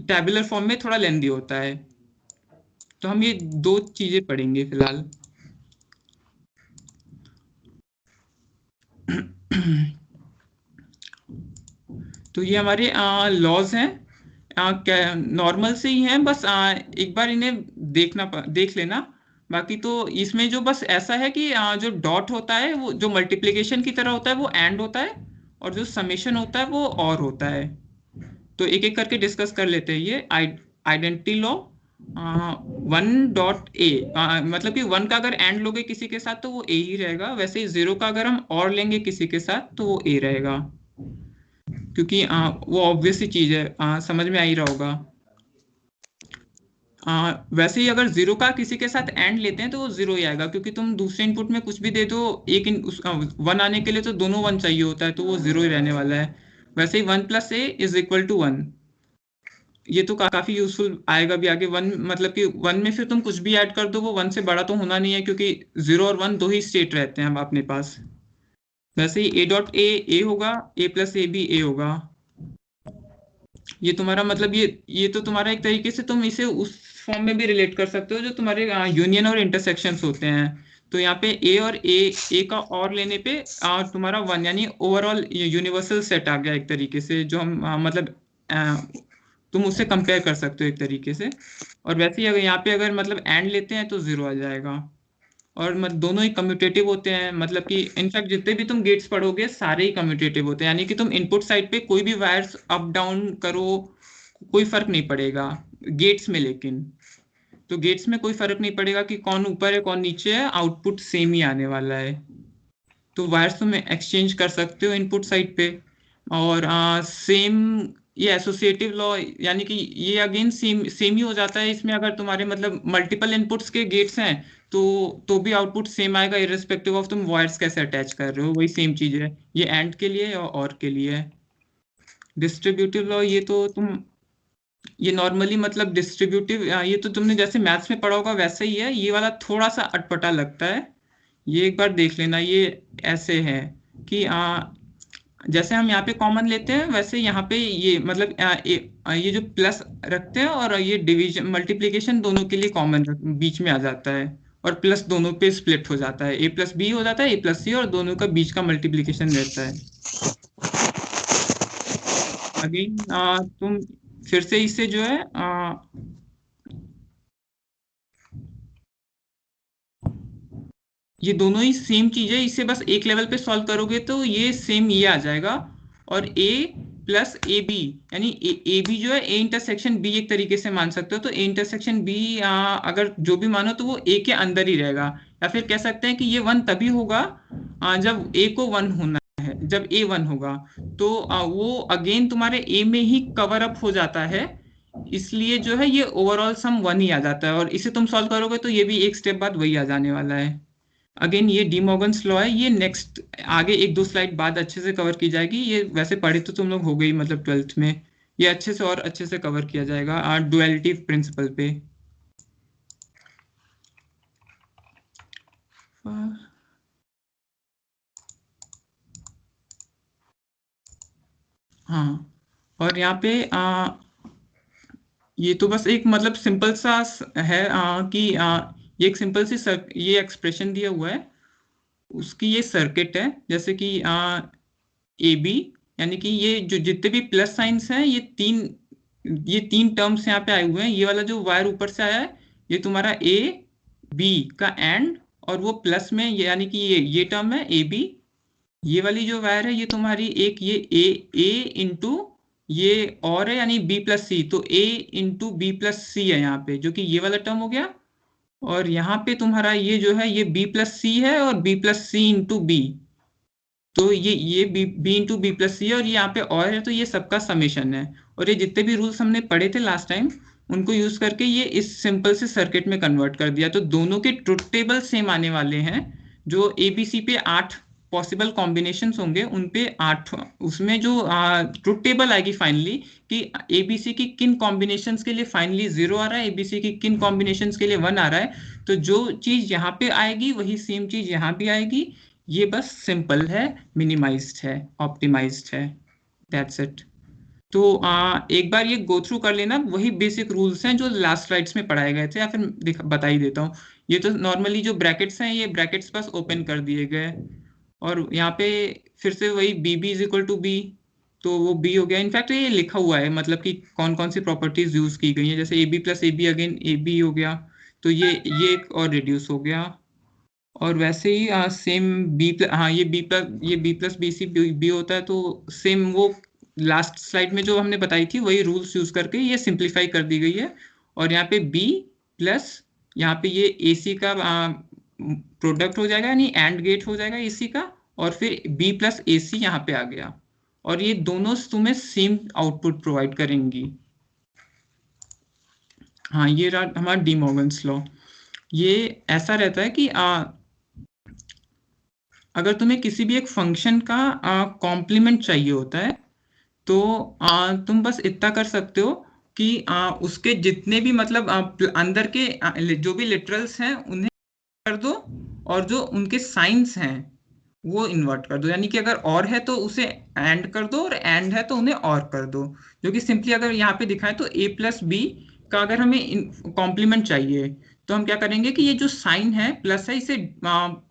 टैबुलर फॉर्म में थोड़ा लेंदी होता है, तो हम ये 2 चीज़ें पढ़ेंगे फिलहाल। तो ये हमारे लॉज हैं, नॉर्मल से ही हैं, बस एक बार इन्हें देख लेना। बाकी तो इसमें जो बस ऐसा है कि जो डॉट होता है वो जो मल्टीप्लिकेशन की तरह होता है वो एंड होता है, और जो समेशन होता है वो और होता है। तो एक एक करके डिस्कस कर लेते हैं। ये आइडेंटिटी लॉ 1.a, मतलब कि 1 का अगर एंड लोगे किसी के साथ तो वो a ही रहेगा, वैसे ही 0 का अगर हम और लेंगे किसी के साथ तो वो a रहेगा, क्योंकि वो ऑब्वियस ही चीज है, समझ में आ ही रहा होगा। वैसे ही अगर 0 का किसी के साथ एंड लेते हैं तो वो 0 ही आएगा, क्योंकि तुम दूसरे इनपुट में कुछ भी दे दो, एक 1 आने के लिए तो दोनों 1 चाहिए होता है, तो वो 0 ही रहने वाला है। वैसे ही 1 + a = 1, ये तो काफी यूजफुल आएगा भी आगे। 1 मतलब कि 1 में फिर तुम कुछ भी ऐड कर दो वो 1 से बड़ा तो होना नहीं है, क्योंकि 0 और 1 दो ही स्टेट रहते हैं अब अपने पास। वैसे ही a होगा, a + a भी a होगा। ये तुम्हारा मतलब ये तो तुम्हारा एक तरीके से तुम इसे उस फॉर्म में भी रिलेट कर सकते हो जो तुम्हारे यूनियन और इंटरसेक्शंस होते हैं। तो यहाँ पे a और a का और लेने पे तुम्हारा 1 यानी ओवरऑल यूनिवर्सल सेट आ गया एक तरीके से, जो हम मतलब तुम उससे कंपेयर कर सकते हो एक तरीके से। और वैसे ही अगर यहाँ पे अगर मतलब एंड लेते हैं तो 0 आ जाएगा। और दोनों ही कम्यूटेटिव होते हैं, मतलब कि इनफैक्ट जितने भी तुम गेट्स पढ़ोगे सारे ही कम्यूटेटिव होते हैं, यानी कि तुम इनपुट साइड पे कोई भी वायर्स अप डाउन करो कोई फर्क नहीं पड़ेगा गेट्स में। लेकिन तो गेट्स में कोई फर्क नहीं पड़ेगा कि कौन ऊपर है कौन नीचे है, आउटपुट सेम ही आने वाला है। तो वायर्स तुम एक्सचेंज कर सकते हो इनपुट साइड पे। और सेम ये एसोसिएटिव लॉ, यानी कि ये अगेन सेम ही हो जाता है इसमें। अगर तुम्हारे मतलब मल्टीपल इनपुट्स के गेट्स हैं तो भी आउटपुट सेम आएगा, इररिस्पेक्टिव ऑफ तुम वायर्स कैसे अटैच कर रहे हो, वही सेम चीज है। ये एंड के लिए और के लिए है। डिस्ट्रीब्यूटिव लॉ ये तो तुम ये नॉर्मली मतलब डिस्ट्रीब्यूटिव, ये तो तुमने जैसे मैथ्स में पढ़ा होगा वैसे ही है। ये वाला थोड़ा सा अटपटा लगता है, ये एक बार देख लेना। ये ऐसे है कि जैसे हम यहाँ पे कॉमन लेते हैं वैसे यहाँ पे ये मतलब ये जो प्लस रखते हैं और ये डिवीजन मल्टीप्लिकेशन दोनों के लिए कॉमन बीच में आ जाता है, और प्लस दोनों पे स्प्लिट हो जाता है, a + b हो जाता है, a + c, और दोनों का बीच का मल्टीप्लिकेशन रहता है। अगेन तुम फिर से इससे जो है ये दोनों ही सेम चीज है, इसे बस एक लेवल पे सॉल्व करोगे तो ये सेम ये आ जाएगा। और a + ab यानी ए बी जो है a इंटरसेक्शन b एक तरीके से मान सकते हो। तो a इंटरसेक्शन b अगर जो भी मानो तो वो a के अंदर ही रहेगा, या फिर कह सकते हैं कि ये 1 तभी होगा जब a को 1 होना है। जब a 1 होगा तो वो अगेन तुम्हारे a में ही कवर अप हो जाता है, इसलिए जो है ये ओवरऑल सम 1 ही आ जाता है। और इसे तुम सॉल्व करोगे तो ये भी एक स्टेप बाद वही आ जाने वाला है। अगेन ये डी मॉर्गन्स लॉ है, ये नेक्स्ट आगे 1-2 स्लाइड बाद अच्छे से कवर की जाएगी। ये वैसे पढ़े तो तुम लोग हो गई मतलब 12th में, ये अच्छे से और अच्छे से कवर किया जाएगा डुअलिटी प्रिंसिपल पे। हाँ, और यहाँ पे ये तो बस एक मतलब सिंपल सा है कि ये एक सिंपल सी ये एक्सप्रेशन दिया हुआ है, उसकी ये सर्किट है। जैसे कि ए बी, यानी कि ये जो जितने भी प्लस साइंस हैं ये तीन टर्म्स यहाँ पे आए हुए हैं। ये वाला जो वायर ऊपर से आया है ये तुम्हारा ए बी का एंड, और वो प्लस में यानी कि ये टर्म है ए बी। ये वाली जो वायर है ये तुम्हारी एक ये ए इंटू ये और है यानी b + c, तो a इंटू b + c है यहाँ पे, जो कि ये वाला टर्म हो गया। और यहाँ पे तुम्हारा ये जो है ये b + c है और b + c इंटू b, तो ये b इंटू b + c है, और ये यहाँ पे और है, तो ये सबका समेशन है। और ये जितने भी रूल्स हमने पढ़े थे लास्ट टाइम उनको यूज करके ये इस सिंपल से सर्किट में कन्वर्ट कर दिया। तो दोनों के ट्रुथ टेबल सेम आने वाले हैं। जो ABC पे 8 पॉसिबल कॉम्बिनेशंस होंगे उन पे 8 उसमें जो ट्रुथ टेबल आएगी फाइनली कि ABC की किन कॉम्बिनेशंस के लिए फाइनली 0 आ रहा है, ABC की किन कॉम्बिनेशंस के लिए 1 आ रहा है। तो जो चीज यहाँ पे आएगी वही सेम चीज यहाँ भी आएगी। ये बस सिंपल है, मिनिमाइज्ड है, ऑप्टिमाइज्ड है, दैट्स इट। तो एक बार ये गो थ्रू कर लेना, वही बेसिक रूल्स हैं जो लास्ट स्लाइड्स में पढ़ाए गए थे, या फिर बता ही देता हूँ। ये तो नॉर्मली जो ब्रैकेट्स हैं ये ब्रैकेट्स बस ओपन कर दिए गए, और यहाँ पे फिर से वही B B is equal to B, तो वो बी हो गया। इनफैक्ट ये लिखा हुआ है मतलब कि कौन कौन सी प्रॉपर्टीज यूज की गई हैं, जैसे A B plus A B again A B हो गया, तो ये एक और रिड्यूस हो गया। और वैसे ही सेम बी प्लस, हाँ ये B plus B C B होता है, तो सेम वो लास्ट स्लाइड में जो हमने बताई थी वही रूल्स यूज करके ये सिंप्लीफाई कर दी गई है। और यहाँ पे बी प्लस यहाँ पे ये ए सी का प्रोडक्ट हो जाएगा, यानी एंड गेट हो जाएगा ए सी का, और फिर बी प्लस ए सी यहाँ पे आ गया, और ये दोनों तुम्हें सेम आउटपुट प्रोवाइड करेंगी। हाँ, ये रहा हमारा डी मॉर्गन्स लॉ। ये ऐसा रहता है कि अगर तुम्हें किसी भी एक फंक्शन का कॉम्प्लीमेंट चाहिए होता है, तो तुम बस इतना कर सकते हो कि उसके जितने भी मतलब अंदर के जो भी लिटरल्स हैं उन्हें कर दो, और जो उनके साइंस हैं वो इन्वर्ट कर दो। यानी कि अगर और है तो उसे एंड कर दो, और एंड है तो उन्हें और कर दो। जो कि सिंपली अगर यहाँ पे दिखाएं तो a प्लस बी का अगर हमें कॉम्प्लीमेंट चाहिए तो हम क्या करेंगे कि ये जो साइन है प्लस है इसे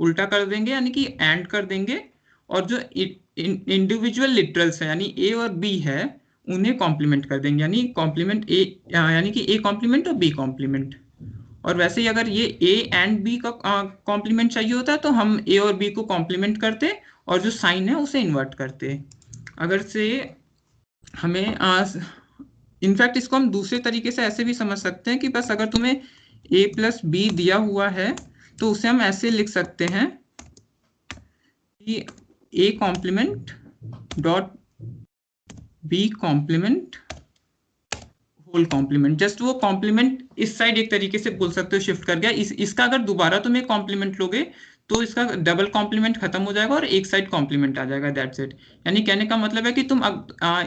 उल्टा कर देंगे, यानी कि एंड कर देंगे, और जो इंडिविजुअल लिटरल्स है यानी a और b है उन्हें कॉम्प्लीमेंट कर देंगे, यानी कॉम्प्लीमेंट a, यानी कि a कॉम्प्लीमेंट और b कॉम्प्लीमेंट। और वैसे ही अगर ये a एंड b का कॉम्प्लीमेंट चाहिए होता है तो हम a और b को कॉम्प्लीमेंट करते और जो साइन है उसे इन्वर्ट करते। अगर से हमें इनफैक्ट इसको हम दूसरे तरीके से ऐसे भी समझ सकते हैं कि बस अगर तुम्हें a प्लस बी दिया हुआ है तो उसे हम ऐसे लिख सकते हैं कि a complement dot b complement whole complement. Just वो कॉम्प्लीमेंट इस साइड एक तरीके से बोल सकते हो शिफ्ट कर गया। इसका अगर दोबारा तुम एक कॉम्प्लीमेंट लोगे तो इसका डबल कॉम्प्लीमेंट खत्म हो जाएगा और एक साइड कॉम्प्लीमेंट आ जाएगा, दैट्स इट। यानी कहने का मतलब है कि तुम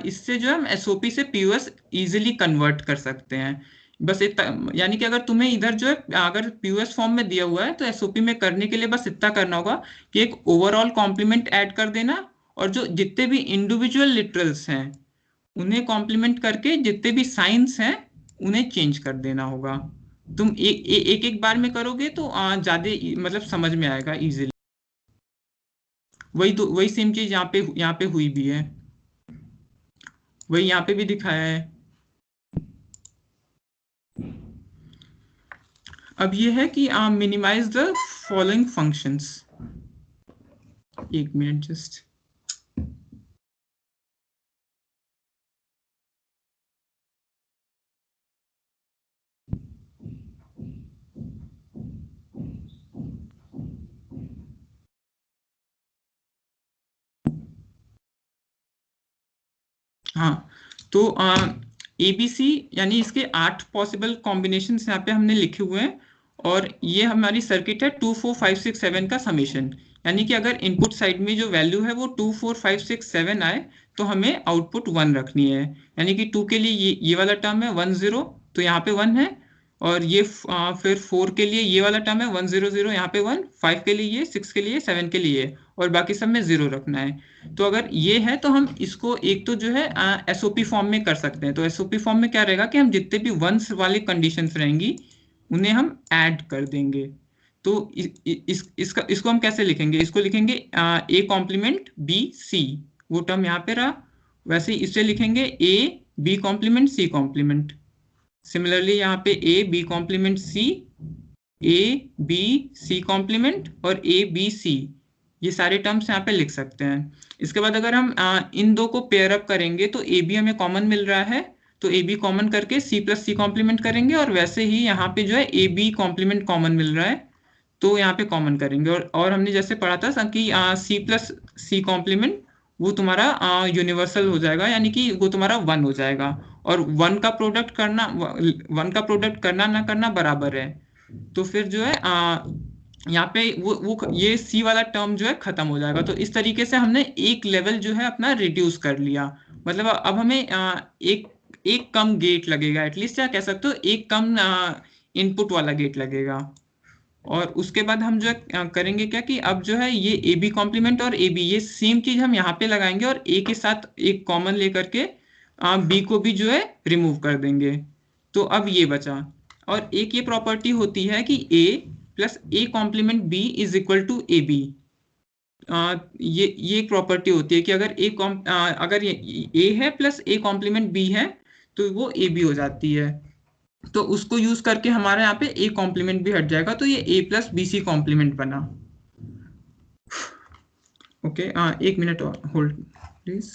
इससे जो है हम एसओपी से पीओएस इजीली कन्वर्ट कर सकते हैं। बस यानी कि अगर तुम्हें इधर जो है अगर पीओएस फॉर्म में दिया हुआ है तो एसओपी में करने के लिए बस इतना करना होगा कि एक ओवरऑल कॉम्प्लीमेंट ऐड कर देना, और जो जितने भी इंडिविजुअल लिटरल्स हैं उन्हें कॉम्प्लीमेंट करके जितने भी साइंस हैं उन्हें चेंज कर देना होगा। तुम एक बार में करोगे तो ज्यादा मतलब समझ में आएगा इजीली। वही सेम चीज यहाँ पे हुई भी है, वही यहाँ पे भी दिखाया है। अब ये है कि मिनिमाइज द फॉलोइंग फंक्शंस। एक मिनट जस्ट। हाँ, तो ABC यानी इसके 8 पॉसिबल कॉम्बिनेशन यहाँ पे हमने लिखे हुए हैं, और ये हमारी सर्किट है 2 4 5 6 7 का समेशन। यानी कि अगर इनपुट साइड में जो वैल्यू है वो 2 4 5 6 7 आए तो हमें आउटपुट 1 रखनी है। यानी कि 2 के लिए ये वाला टर्म है 1 0, तो यहाँ पे 1 है, और ये फिर 4 के लिए ये वाला टर्म है 1 0 0, यहाँ पे 1, 5 के लिए ये, 6 के लिए, 7 के लिए, और बाकी सब में 0 रखना है। तो अगर ये है तो हम इसको एक तो जो है एसओपी फॉर्म में कर सकते हैं। तो एसओपी फॉर्म में क्या रहेगा कि हम जितने भी वंस वाली कंडीशंस रहेंगी उन्हें हम ऐड कर देंगे। तो इसको हम कैसे लिखेंगे? इसको लिखेंगे ए कॉम्प्लीमेंट बी सी, वो टर्म यहाँ पे रहा। वैसे ही इसे लिखेंगे A B complement C complement. Similarly यहाँ पे A B complement C, A B C complement, और ए बी सी, ये सारे टर्म्स यहाँ पे लिख सकते हैं। इसके बाद अगर हम इन दो को पेयर अप करेंगे तो ए बी हमें कॉमन मिल रहा है, तो ए बी कॉमन करके सी प्लस सी कॉम्प्लीमेंट करेंगे, और वैसे ही यहाँ पे जो है ए बी कॉम्प्लीमेंट कॉमन मिल रहा है तो यहाँ पे कॉमन करेंगे। और हमने जैसे पढ़ा था कि सी प्लस सी कॉम्प्लीमेंट वो तुम्हारा यूनिवर्सल हो जाएगा, यानी कि वो तुम्हारा 1 हो जाएगा, और 1 का प्रोडक्ट करना ना करना बराबर है। तो फिर जो है यहाँ पे वो ये सी वाला टर्म जो है खत्म हो जाएगा। तो इस तरीके से हमने एक लेवल जो है अपना रिड्यूस कर लिया। मतलब अब हमें एक कम गेट लगेगा, एटलीस्ट क्या कह सकते हो, एक कम इनपुट वाला गेट लगेगा। और उसके बाद हम जो है करेंगे क्या कि अब जो है ये ए बी कॉम्प्लीमेंट और ए बी ये सेम चीज हम यहाँ पे लगाएंगे, और ए के साथ एक कॉमन लेकर के बी को भी जो है रिमूव कर देंगे। तो अब ये बचा। और एक ये प्रॉपर्टी होती है कि A plus A complement B is equal to A B. ये एक प्रॉपर्टी होती है कि अगर अगर ये ए है प्लस ए कॉम्प्लीमेंट बी है तो वो ए बी हो जाती है। तो उसको यूज करके हमारे यहाँ पे ए कॉम्प्लीमेंट भी हट जाएगा, तो ये ए प्लस बी सी कॉम्प्लीमेंट बना। Okay, 1 minute hold please.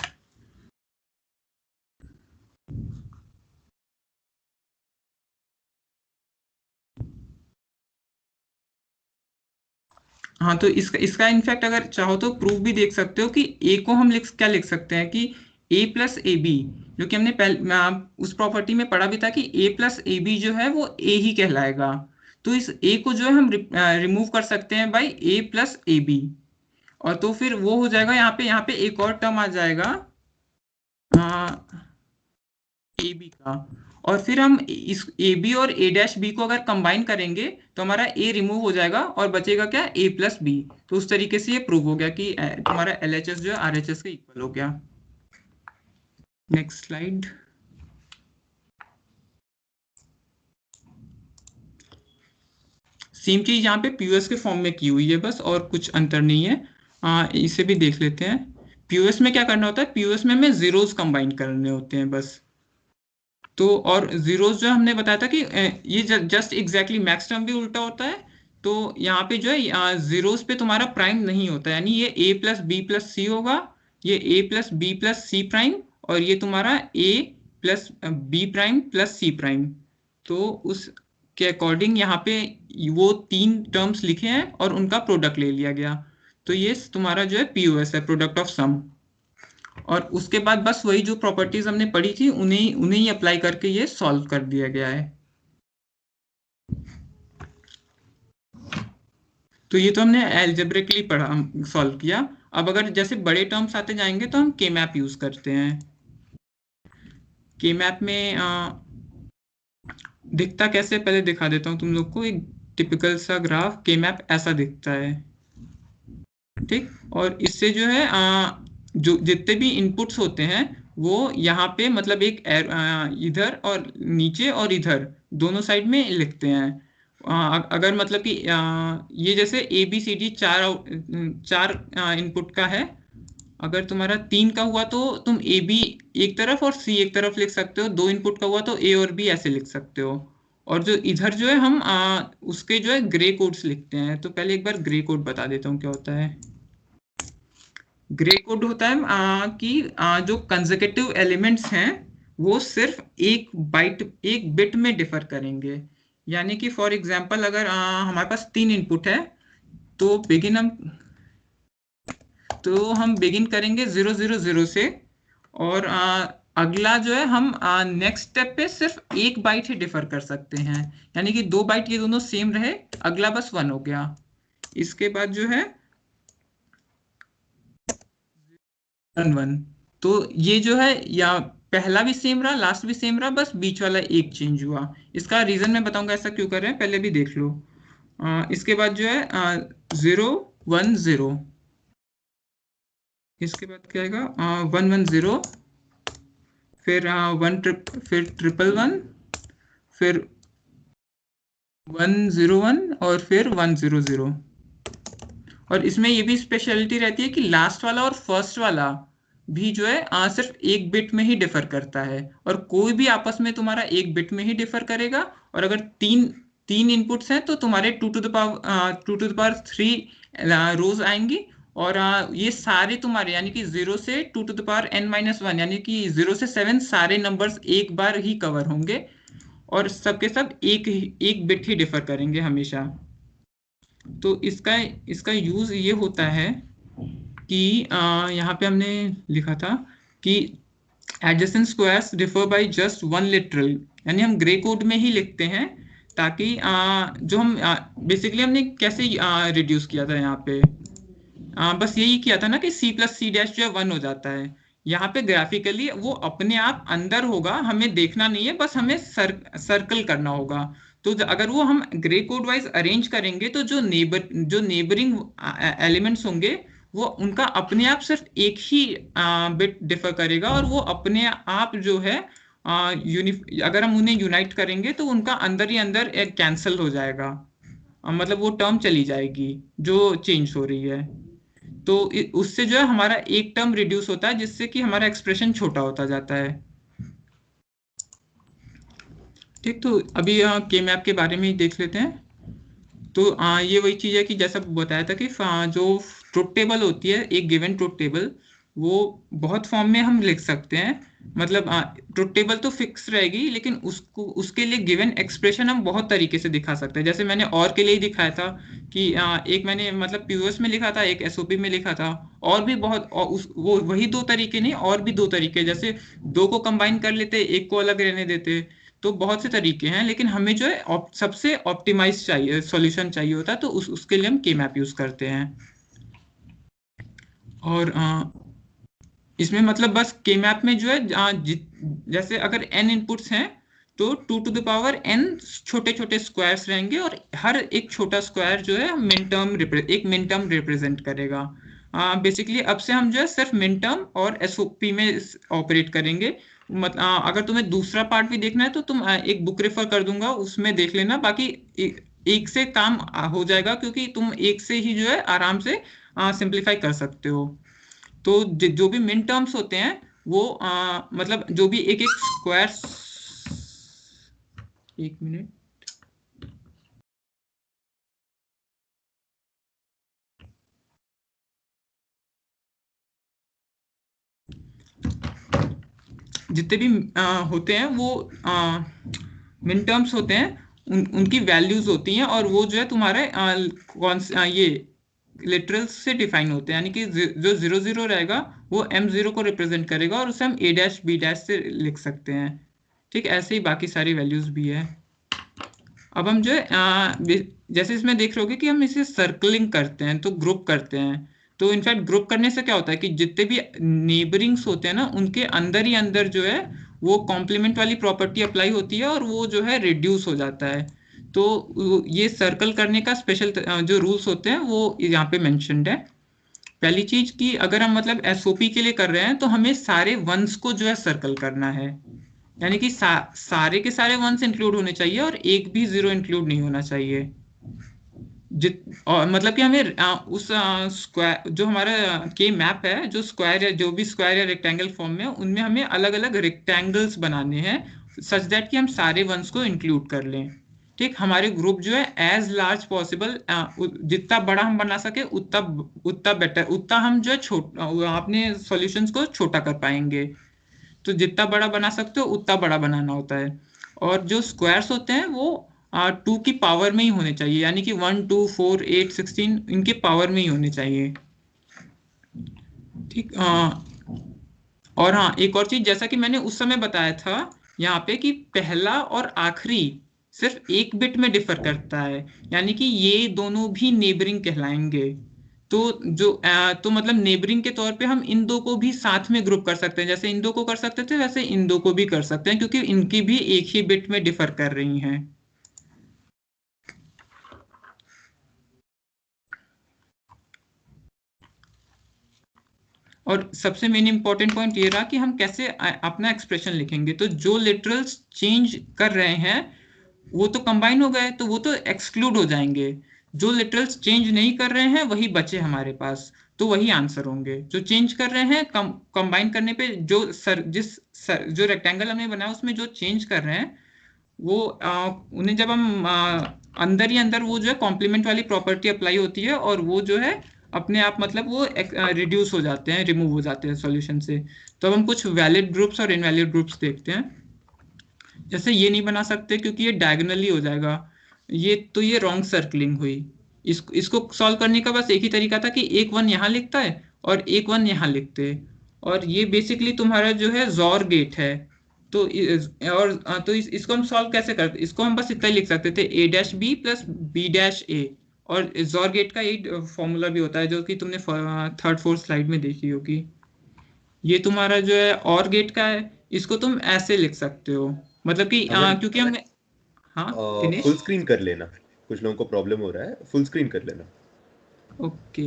हाँ, तो इसका इनफैक्ट अगर चाहो तो प्रूफ भी देख सकते हो कि ए को हम क्या लिख सकते हैं कि ए प्लस ए बी, जो कि हमने उस प्रॉपर्टी में पढ़ा भी था कि ए प्लस ए बी जो है वो ए ही कहलाएगा। तो इस ए को जो है हम रिमूव कर सकते हैं by A plus A B, और तो फिर वो हो जाएगा यहाँ पे एक और टर्म आ जाएगा ए बी का, और फिर हम इस ए बी और ए डैश बी को अगर कंबाइन करेंगे तो हमारा ए रिमूव हो जाएगा और बचेगा क्या, ए प्लस बी। तो उस तरीके से ये प्रूव हो गया कि तुम्हारा LHS जो है RHS के इक्वल हो गया। Next slide. सेम चीज यहाँ पे POS के फॉर्म में की हुई है बस, और कुछ अंतर नहीं है। इसे भी देख लेते हैं। POS में क्या करना होता है, POS में हमें जीरोस कंबाइन करने होते हैं बस। तो और जीरोस जो हमने बताया था कि ये जस्ट एग्जैक्टली मैक्स टर्म भी उल्टा होता है। तो यहाँ पे जो है जीरोस पे तुम्हारा प्राइम नहीं होता, यानी ये a plus B plus C होगा, ये a plus B plus C prime, और ये तुम्हारा a plus B prime plus C prime. तो उस के अकॉर्डिंग यहाँ पे वो 3 टर्म्स लिखे हैं और उनका प्रोडक्ट ले लिया गया। तो ये तुम्हारा जो है POS है, प्रोडक्ट ऑफ सम। और उसके बाद बस वही जो प्रॉपर्टीज हमने पढ़ी थी उन्हें ही अप्लाई करके ये सॉल्व कर दिया गया है। तो ये तो हमने एल्जेब्रिकली पढ़ा, सॉल्व किया। अब अगर जैसे बड़े टर्म्स आते जाएंगे तो हम के मैप यूज करते हैं। के मैप में दिखता कैसे, पहले दिखा देता हूँ तुम लोग को। एक टिपिकल सा ग्राफ के मैप ऐसा दिखता है, ठीक। और इससे जो है जो जितने भी इनपुट्स होते हैं वो यहाँ पे मतलब एक इधर और नीचे और इधर दोनों साइड में लिखते हैं। अगर मतलब कि ये जैसे ABCD चार इनपुट का है, अगर तुम्हारा 3 का हुआ तो तुम AB एक तरफ और C एक तरफ लिख सकते हो। 2 इनपुट का हुआ तो A और B ऐसे लिख सकते हो। और जो इधर जो है हम उसके जो है ग्रे कोड्स लिखते हैं। तो पहले एक बार ग्रे कोड बता देता हूँ क्या होता है। ग्रे कोड होता है कि जो कंसेक्यूटिव एलिमेंट्स हैं वो सिर्फ एक बिट में डिफर करेंगे। यानी कि फॉर एग्जांपल अगर हमारे पास 3 इनपुट है तो हम बिगिन करेंगे 0 0 0 से, और अगला जो है हम नेक्स्ट स्टेप पे सिर्फ 1 बाइट ही डिफर कर सकते हैं। यानी कि 2 बाइट ये दोनों सेम रहे, अगला बस 1 हो गया। इसके बाद जो है 1 तो ये जो है या पहला भी सेम रहा, लास्ट भी सेम रहा, बस बीच वाला एक चेंज हुआ। इसका रीजन मैं बताऊंगा ऐसा क्यों कर रहे हैं, पहले भी देख लो। इसके बाद जो है 0 1 0, इसके बाद क्या आएगा 1 1 0, फिर 1 ट्रिपल 1, फिर 1 0 1 और फिर 1 0 0। और इसमें ये भी स्पेशलिटी रहती है कि लास्ट वाला और फर्स्ट वाला भी जो है सिर्फ 1 बिट में ही डिफर करता है, और कोई भी आपस में तुम्हारा 1 बिट में ही डिफर करेगा। और अगर तीन इनपुट्स हैं तो तुम्हारे 2 to the power 3 रोज आएंगी, और ये सारे तुम्हारे यानी कि 0 से 2 to the power n-1 यानी कि 0 से 7 सारे नंबर्स एक बार ही कवर होंगे, और सबके सब एक बिट ही डिफर करेंगे हमेशा। तो इसका यूज ये होता है कि यहाँ पे हमने लिखा था कि adjacent squares differ by just 1 literal, यानी हम ग्रे कोड में ही लिखते हैं ताकि जो हम बेसिकली हमने कैसे रिड्यूस किया था यहाँ पे, बस यही किया था ना कि C प्लस C डैश जो है 1 हो जाता है। यहाँ पे ग्राफिकली वो अपने आप अंदर होगा, हमें देखना नहीं है, बस हमें सर्कल करना होगा। तो अगर वो हम ग्रे कोड वाइज अरेंज करेंगे तो जो नेबरिंग एलिमेंट्स होंगे वो उनका अपने आप सिर्फ एक ही बिट डिफर करेगा, और वो अपने आप जो है अगर हम उन्हें यूनाइट करेंगे तो उनका अंदर ही अंदर कैंसिल हो जाएगा, मतलब वो टर्म चली जाएगी जो चेंज हो रही है। तो उससे जो है हमारा एक टर्म रिड्यूस होता है, जिससे कि हमारा एक्सप्रेशन छोटा होता जाता है। ठीक, तो अभी के मैप के बारे में ही देख लेते हैं। तो ये वही चीज़ है कि जैसा बताया था कि जो ट्रुथ टेबल होती है, एक गिवन ट्रुथ टेबल, वो बहुत फॉर्म में हम लिख सकते हैं। मतलब ट्रुथ टेबल तो फिक्स रहेगी, लेकिन उसको उसके लिए गिवन एक्सप्रेशन हम बहुत तरीके से दिखा सकते हैं। जैसे मैंने और के लिए ही दिखाया था कि एक मैंने मतलब पीओएस में लिखा था, एक एसओपी में लिखा था, और भी बहुत, और वो वही दो तरीके नहीं, और भी दो तरीके, जैसे दो को कंबाइन कर लेते, एक को अलग रहने देते। तो बहुत से तरीके हैं, लेकिन हमें जो है सबसे ऑप्टिमाइज चाहिए, सॉल्यूशन चाहिए होता है, तो उसके लिए हम के मैप यूज करते हैं। और इसमें मतलब बस के मैप में जो है जैसे अगर n इनपुट्स हैं, तो 2 टू द पावर n छोटे छोटे स्क्वायर्स रहेंगे, और हर एक छोटा स्क्वायर जो है एक मिन टर्म रिप्रेजेंट करेगा। बेसिकली अब से हम जो है सिर्फ मिन टर्म और एसओपी में ऑपरेट करेंगे। अगर तुम्हें दूसरा पार्ट भी देखना है तो तुम एक बुक रेफर कर दूंगा, उसमें देख लेना। बाकी एक से काम हो जाएगा, क्योंकि तुम एक से ही जो है आराम से सिंप्लीफाई कर सकते हो। तो जो भी मिन टर्म्स होते हैं वो मतलब जो भी एक एक स्क्वायर, एक मिनट, जितने भी होते हैं वो मिन टर्म्स होते हैं, उनकी वैल्यूज होती हैं, और वो जो है तुम्हारे ये लिटरल्स से डिफाइन होते हैं। यानी कि जो 0 0 रहेगा वो m0 को रिप्रेजेंट करेगा, और उसे हम a डैश b डैश से लिख सकते हैं। ठीक, ऐसे ही बाकी सारी वैल्यूज भी है। अब हम जो है जैसे इसमें देख रहे होगे कि हम इसे सर्कलिंग करते हैं, तो ग्रुप करते हैं। तो इनफैक्ट ग्रुप करने से क्या होता है कि जितने भी नेबरिंग्स होते हैं ना, उनके अंदर ही अंदर जो है वो कॉम्प्लीमेंट वाली प्रॉपर्टी अप्लाई होती है, और वो जो है रिड्यूस हो जाता है। तो ये सर्कल करने का स्पेशल जो रूल्स होते हैं वो यहाँ पे मेंशन्ड है। पहली चीज कि अगर हम मतलब एसओपी के लिए कर रहे हैं, तो हमें सारे वंस को जो है सर्कल करना है। यानी कि सारे के सारे वंस इंक्लूड होने चाहिए, और एक भी जीरो इंक्लूड नहीं होना चाहिए। और मतलब कि हमें उस स्क्वायर जो हमारा के मैप है, जो स्क्वायर या जो भी स्क्वायर या रेक्टेंगल फॉर्म में, उनमें हमें अलग अलग रेक्टेंगल्स बनाने हैं, सच दैट कि हम सारे वंस को इंक्लूड कर लें। ठीक, हमारे ग्रुप जो है एज लार्ज पॉसिबल, जितना बड़ा हम बना सके उतना उतना बेटर, उतना हम जो है अपने सॉल्यूशंस को छोटा कर पाएंगे। तो जितना बड़ा बना सकते हो उतना बड़ा बनाना होता है। और जो स्क्वायर्स होते हैं वो 2 की पावर में ही होने चाहिए, यानी कि 1 2 4 8 16 इनके पावर में ही होने चाहिए। ठीक, और हाँ, एक और चीज, जैसा कि मैंने उस समय बताया था यहाँ पे, कि पहला और आखिरी सिर्फ एक बिट में डिफर करता है, यानी कि ये दोनों भी नेबरिंग कहलाएंगे। तो तो मतलब नेबरिंग के तौर पे हम इन दो को भी साथ में ग्रुप कर सकते हैं, जैसे इन दो को कर सकते थे वैसे इन दो को भी कर सकते हैं, क्योंकि इनकी भी एक ही बिट में डिफर कर रही हैं। और सबसे मेन इंपॉर्टेंट पॉइंट ये रहा कि हम कैसे अपना एक्सप्रेशन लिखेंगे। तो जो लिटरल्स चेंज कर रहे हैं वो तो कंबाइन हो गए, तो वो तो एक्सक्लूड हो जाएंगे। जो लिटरल्स चेंज नहीं कर रहे हैं वही बचे हमारे पास, तो वही आंसर होंगे। जो चेंज कर रहे हैं कंबाइन करने पे जो रेक्टेंगल हमने बनाया उसमें जो चेंज कर रहे हैं, वो उन्हें जब हम अंदर ही अंदर वो जो है कॉम्प्लीमेंट वाली प्रॉपर्टी अप्लाई होती है, और वो जो है अपने आप मतलब वो रिड्यूस हो जाते हैं, रिमूव हो जाते हैं सॉल्यूशन से। तो अब हम कुछ वैलिड ग्रुप्स और इनवैलिड ग्रुप्स देखते हैं। जैसे ये नहीं बना सकते क्योंकि ये डायगोनली हो जाएगा, ये रॉन्ग सर्कलिंग हुई। इसको सॉल्व करने का बस एक ही तरीका था कि एक वन यहाँ लिखता है और एक वन यहाँ लिखते, और ये बेसिकली तुम्हारा जो है जॉर गेट है। तो तो इसको हम सॉल्व कैसे करते, इसको हम बस इतना ही लिख सकते थे, A dash B plus B dash A. और जॉर गेट का एक फॉर्मूला भी होता है जो कि तुमने थर्ड फोर्थ स्लाइड में देखी होगी। ये तुम्हारा जो है और गेट का है, इसको तुम ऐसे लिख सकते हो, मतलब कि अमन, क्योंकि हम, हाँ फुल दिनेश, स्क्रीन कर लेना, कुछ लोगों को प्रॉब्लम हो रहा है, फुल स्क्रीन कर लेना। ओके,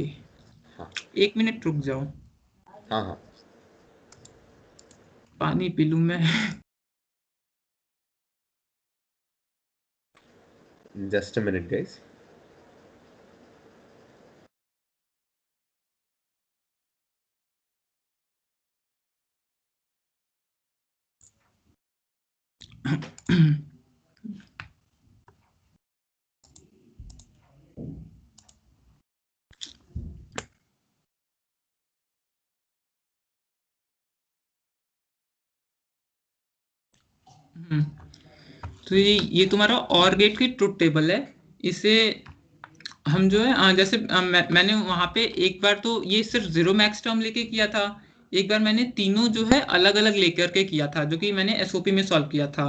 हाँ 1 मिनट रुक जाओ, हाँ हाँ। पानी पी लूं मैं। Just a minute guys. तो ये तुम्हारा OR गेट की ट्रुथ टेबल है। इसे हम जो है जैसे मैंने वहां पे एक बार तो ये सिर्फ 0 मैक्स टर्म लेके किया था, एक बार मैंने तीनों जो है अलग अलग लेकर के किया था, जो कि मैंने SOP में सॉल्व किया था,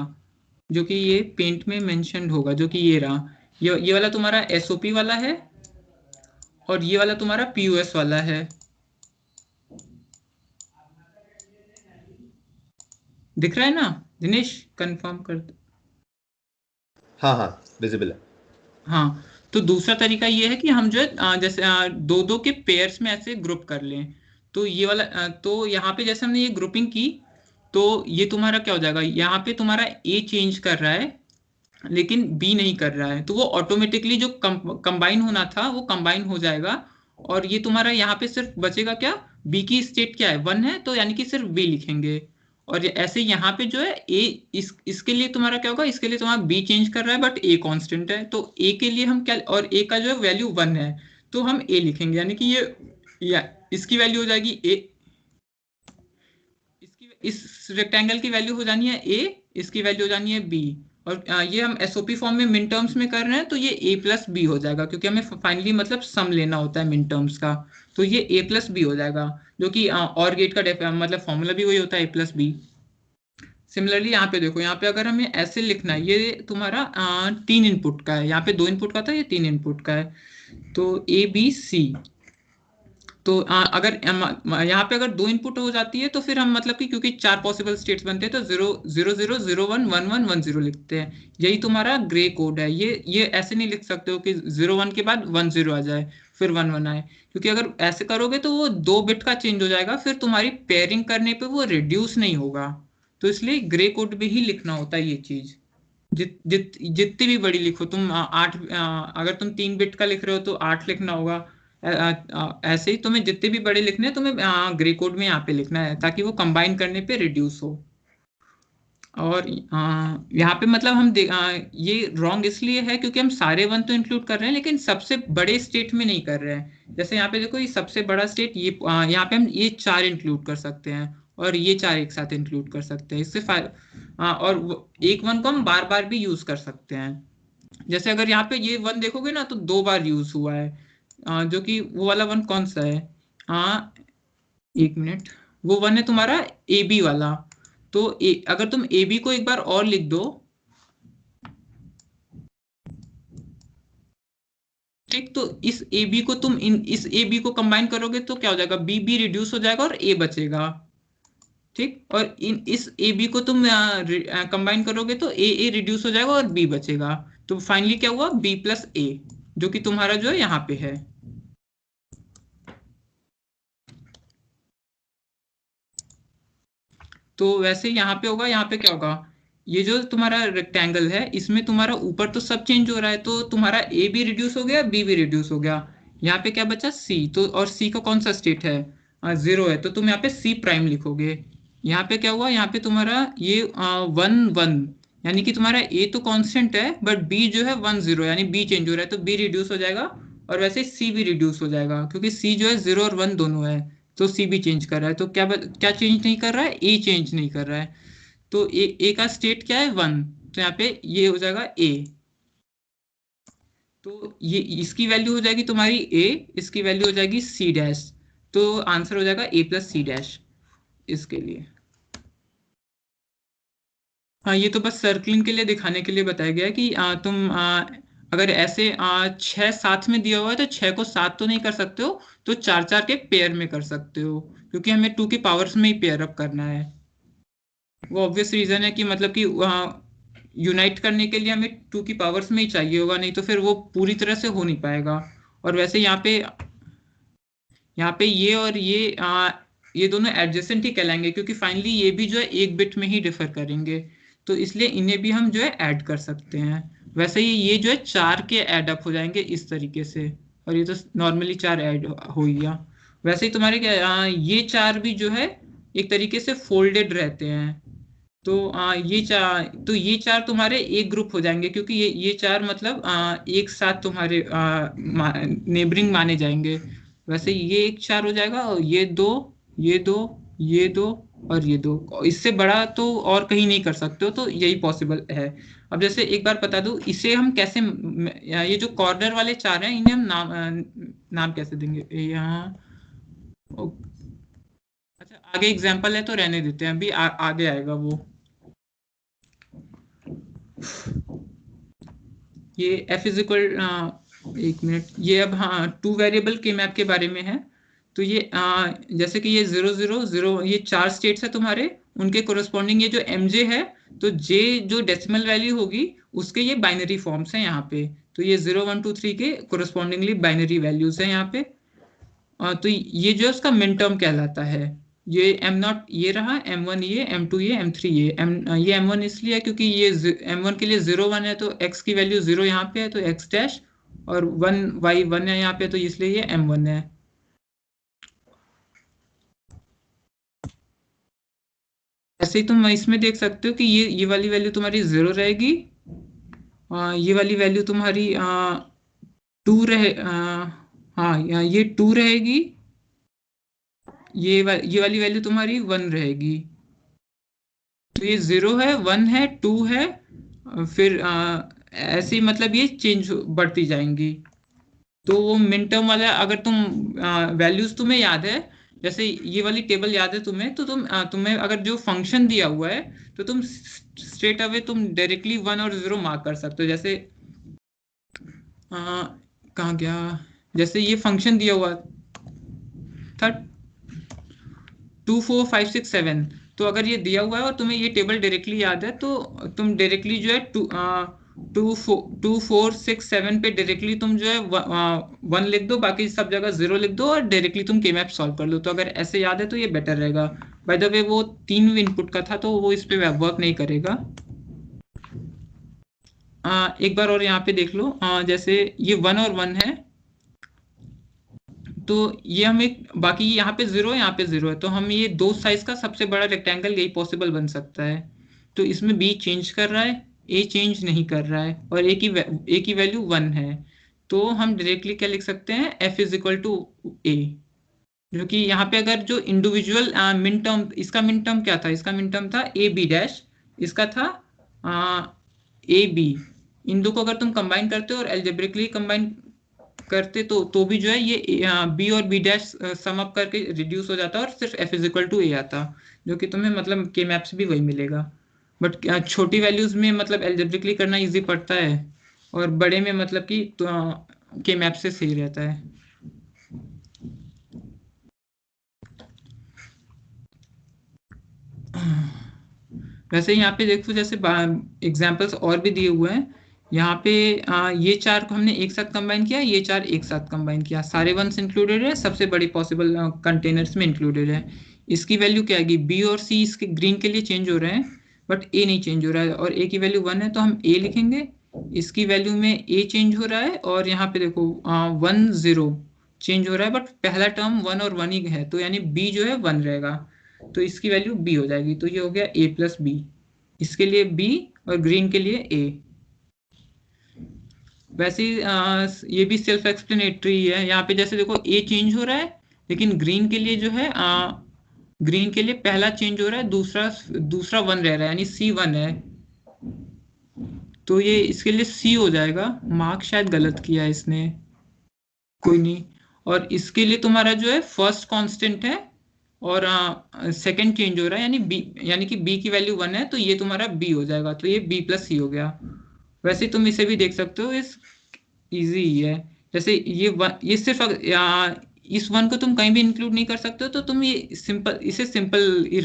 जो कि ये पेंट में मेंशन्ड होगा, जो कि ये रहा। ये वाला तुम्हारा SOP वाला है और ये वाला तुम्हारा POS वाला है। दिख रहा है ना दिनेश? कंफर्म कर दो। हाँ विजिबल है। हाँ, तो दूसरा तरीका ये है कि हम जो है जैसे दो दो के पेयर्स में ऐसे ग्रुप कर लें। तो ये वाला तो यहाँ पे जैसे हमने ये ग्रुपिंग की, तो ये तुम्हारा क्या हो जाएगा, यहाँ पे तुम्हारा A चेंज कर रहा है लेकिन B नहीं कर रहा है, तो वो ऑटोमेटिकली जो कंबाइन होना था वो कंबाइन हो जाएगा। और ये तुम्हारा यहाँ पे सिर्फ बचेगा क्या, B की स्टेट क्या है 1 है, तो यानी कि सिर्फ B लिखेंगे। और ऐसे यहाँ पे जो है A इसके लिए तुम्हारा क्या होगा, इसके लिए तुम्हारा B चेंज कर रहा है बट A कांस्टेंट है, तो A के लिए हम क्या, और A का जो है वैल्यू 1 है तो हम A लिखेंगे, यानी कि ये इसकी वैल्यू हो जाएगी A, इस रेक्टेंगल की वैल्यू हो जानी है A, इसकी वैल्यू हो जानी है B। और ये हम SOP फॉर्म में मिन टर्म्स में कर रहे हैं, तो ये A+B हो जाएगा, क्योंकि हमें फाइनली मतलब सम लेना होता है मिन टर्म्स का, तो ये A+B हो जाएगा, जो कि OR गेट का मतलब फॉर्मूला भी वही होता है A+B। सिमिलरली यहाँ पे देखो, यहाँ पे अगर हमें ऐसे लिखना है, ये तुम्हारा 3 इनपुट का है, यहाँ पे 2 इनपुट का था, ये 3 इनपुट का है, तो ABC। तो अगर यहाँ पे अगर 2 इनपुट हो जाती है तो फिर हम मतलब कि क्योंकि 4 पॉसिबल स्टेट्स बनते हैं तो 0 0 0 0 1 1 1 1 0 लिखते हैं। यही तुम्हारा ग्रे कोड है। ये ऐसे नहीं लिख सकते हो कि 0 1 के बाद 1 0 आ जाए फिर 1 1 आए, क्योंकि अगर ऐसे करोगे तो वो 2 बिट का चेंज हो जाएगा, फिर तुम्हारी पेयरिंग करने पे वो रिड्यूस नहीं होगा। तो इसलिए ग्रे कोड में ही लिखना होता है ये चीज। जितनी भी बड़ी लिखो तुम 8, अगर तुम 3 बिट का लिख रहे हो तो 8 लिखना होगा। ऐसे ही तुम्हें जितने भी बड़े लिखने हैं तुम्हें ग्रे कोड में यहाँ पे लिखना है, ताकि वो कंबाइन करने पे रिड्यूस हो। और यहाँ पे मतलब हम ये रॉन्ग इसलिए है क्योंकि हम सारे 1 तो इंक्लूड कर रहे हैं लेकिन सबसे बड़े स्टेट में नहीं कर रहे हैं। जैसे यहाँ पे देखो, ये सबसे बड़ा स्टेट, ये यहाँ पे हम ये 4 इंक्लूड कर सकते हैं और ये 4 एक साथ इंक्लूड कर सकते हैं। इससे और एक 1 को हम बार बार भी यूज कर सकते हैं। जैसे अगर यहाँ पे ये 1 देखोगे ना तो 2 बार यूज हुआ है, जो कि वो वाला 1 कौन सा है, एक मिनट, वो 1 है तुम्हारा AB वाला। तो अगर तुम AB को एक बार और लिख दो, ठीक, तो इस AB को तुम इस AB को कंबाइन करोगे तो क्या हो जाएगा, B रिड्यूस हो जाएगा और A बचेगा। ठीक, और इस AB को तुम कंबाइन करोगे तो A रिड्यूस हो जाएगा और B बचेगा। तो फाइनली क्या हुआ, B+A, जो कि तुम्हारा जो है यहाँ पे है। तो वैसे यहाँ पे होगा, यहाँ पे क्या होगा, ये जो तुम्हारा रेक्टेंगल है इसमें तुम्हारा ऊपर तो सब चेंज हो रहा है, तो तुम्हारा A भी रिड्यूस हो गया, B भी रिड्यूस हो गया। यहाँ पे क्या बचा, C। तो और C का कौन सा स्टेट है, 0 है, तो तुम यहाँ पे C' लिखोगे। यहाँ पे क्या हुआ, यहाँ पे तुम्हारा ये 1 1, यानी कि तुम्हारा A तो कांस्टेंट है बट B जो है 1 0, यानी B चेंज हो रहा है, तो B रिड्यूस हो जाएगा। और वैसे C भी रिड्यूस हो जाएगा क्योंकि C जो है 0 और 1 दोनों है, तो C भी चेंज कर रहा है। तो क्या चेंज नहीं कर रहा है, A चेंज नहीं कर रहा है। तो A का स्टेट क्या है, 1, तो यहाँ पे ये हो जाएगा A। तो ये इसकी वैल्यू हो जाएगी तुम्हारी A, इसकी वैल्यू हो जाएगी C', तो आंसर हो जाएगा A+C' इसके लिए। हाँ, ये तो बस सर्कलिंग के लिए दिखाने के लिए बताया गया है कि तुम अगर ऐसे 6 साथ में दिया हुआ है तो 6 को 7 तो नहीं कर सकते हो, तो 4 4 के पेयर में कर सकते हो, क्योंकि हमें 2 की पावर्स में ही पेयर अप करना है। वो ऑब्वियस रीजन है कि मतलब कि यूनाइट करने के लिए हमें 2 की पावर्स में ही चाहिए होगा, नहीं तो फिर वो पूरी तरह से हो नहीं पाएगा। और वैसे यहाँ पे ये और ये दोनों एडजेसेंट ही कहलाएंगे, क्योंकि फाइनली ये भी जो है 1 बिट में ही डिफर करेंगे, तो इसलिए इन्हें भी हम जो है ऐड कर सकते हैं। वैसे ही ये जो है 4 के ऐड अप हो जाएंगे इस तरीके से, और ये तो नॉर्मली 4 ऐड हो गया। वैसे ही तुम्हारे क्या ये 4 भी जो है एक तरीके से फोल्डेड रहते हैं, तो ये चार तुम्हारे एक ग्रुप हो जाएंगे, क्योंकि ये चार मतलब एक साथ तुम्हारे नेबरिंग माने जाएंगे। वैसे ये एक चार हो जाएगा, और ये दो, ये दो, ये दो और ये दो। इससे बड़ा तो और कहीं नहीं कर सकते हो, तो यही पॉसिबल है। अब जैसे एक बार बता दूं, इसे हम कैसे, ये जो कॉर्नर वाले चार हैं इन्हें हम नाम कैसे देंगे यहाँ। अच्छा, आगे एग्जांपल है तो रहने देते हैं, अभी आगे आएगा वो। ये f इज इक्वल, एक मिनट, ये अब हाँ 2 वेरिएबल के मैप के बारे में है। तो ये जैसे कि ये 0 0 0, ये 4 स्टेट्स है तुम्हारे, उनके कोरस्पॉन्डिंग ये जो mj है, तो j जो डेसिमल वैल्यू होगी उसके ये बाइनरी फॉर्म्स हैं यहाँ पे। तो ये 0 1 2 3 के कोरस्पॉन्डिंगली बाइनरी वैल्यूज हैं यहाँ पे। तो ये जो है उसका मिन टर्म कहलाता है। ये m0 ये रहा, m1 ये, m2 ये, m3 ये। ये m1 इसलिए है क्योंकि ये m1 के लिए 0 1 है, तो x की वैल्यू 0 यहाँ पे है तो x डैश, और 1 y 1 है यहाँ पे, तो इसलिए ये m1 है। ऐसे ही तुम इसमें देख सकते हो कि ये वाली वैल्यू तुम्हारी 0 रहेगी, ये वाली वैल्यू तुम्हारी 2 रहे, हाँ ये 2 रहेगी, ये वाली वैल्यू तुम्हारी 1 रहेगी। तो ये 0 है, 1 है, 2 है, फिर ऐसे ही मतलब ये चेंज बढ़ती जाएंगी। तो वो मिन टर्म वाला, अगर तुम वैल्यूज तुम्हें याद है, जैसे ये वाली टेबल याद है तुम्हें, तो तुम्हें अगर जो फंक्शन दिया हुआ है तो तुम स्ट्रेट अवे तुम डायरेक्टली 1 और 0 मार्क कर सकते हो। जैसे कहाँ गया, जैसे ये फंक्शन दिया हुआ था 2 4 5 6 7, तो अगर ये दिया हुआ है और तुम्हें ये टेबल डायरेक्टली याद है, तो तुम डायरेक्टली जो है 2 4 6 7 पे डायरेक्टली तुम जो है 1 लिख दो, बाकी सब जगह 0 लिख दो, और डायरेक्टली तुम के मैप सॉल्व कर लो। तो अगर ऐसे याद है तो ये बेटर रहेगा। बाय द वे वो 3 इनपुट का था, तो वो इस पे वर्क नहीं करेगा। एक बार और यहाँ पे देख लो, जैसे ये 1 और 1 है, तो ये हम एक, बाकी यहाँ पे 0 है, यहाँ पे 0 है, तो हम ये दो साइज का सबसे बड़ा रेक्टेंगल यही पॉसिबल बन सकता है। तो इसमें b चेंज कर रहा है, a चेंज नहीं कर रहा है, और a की वैल्यू 1 है। तो हम डायरेक्टली क्या लिख सकते हैं, f is equal to a, जो कि यहाँ पे अगर जो इंडिविजुअल मिन टर्म, इसका मिन टर्म क्या था, इसका मिन टर्म था a b डैश, इसका था a b। इन दो को अगर तुम कंबाइन करते हो और एल्जेब्रिकली कंबाइन करते तो भी जो है ये b और b डैश सम अप करके रिड्यूस हो जाता और सिर्फ f is equal to a आता, जो कि तुम्हें मतलब के मैप्स भी वही मिलेगा। बट छोटी वैल्यूज में मतलब एल्जेब्रिकली करना इजी पड़ता है, और बड़े में मतलब कि के मैप से सही रहता है। वैसे यहाँ पे देखो, जैसे एग्जांपल्स और भी दिए हुए हैं यहाँ पे। ये चार को हमने एक साथ कंबाइन किया, ये चार एक साथ कंबाइन किया, सारे वंस इंक्लूडेड है, सबसे बड़ी पॉसिबल कंटेनर्स में इंक्लूडेड है। इसकी वैल्यू क्या आएगी, बी और सी इसके ग्रीन के लिए चेंज हो रहे हैं, बट ए नहीं चेंज हो रहा है, और ए की वैल्यू 1 है तो हम ए लिखेंगे। इसकी वैल्यू में ए चेंज हो रहा है, और यहाँ पे देखो 1 0 चेंज हो रहा है, बट पहला टर्म 1 और 1 ही है, तो यानी बी जो है 1 रहेगा, तो इसकी वैल्यू बी हो जाएगी। तो ये हो गया a प्लस बी, इसके लिए b और ग्रीन के लिए a। वैसे ये भी सेल्फ एक्सप्लेनेटरी है। यहाँ पे जैसे देखो a चेंज हो रहा है, लेकिन ग्रीन के लिए जो है ग्रीन के लिए पहला चेंज हो रहा है, दूसरा 1 रह रहा है, यानी c1 है, तो ये इसके लिए c हो जाएगा। मार्क शायद गलत किया है इसने, कोई नहीं। और इसके लिए तुम्हारा जो है फर्स्ट कांस्टेंट है और सेकंड चेंज हो रहा है, यानी कि b की वैल्यू 1 है, तो ये तुम्हारा b हो जाएगा, तो ये b प्लस c हो गया। वैसे तुम इसे भी देख सकते हो, इस इजी ही है। जैसे ये सिर्फ इस 1 को तुम कहीं भी इंक्लूड नहीं कर सकते हो, तो तुम ये इसे सिंपल ही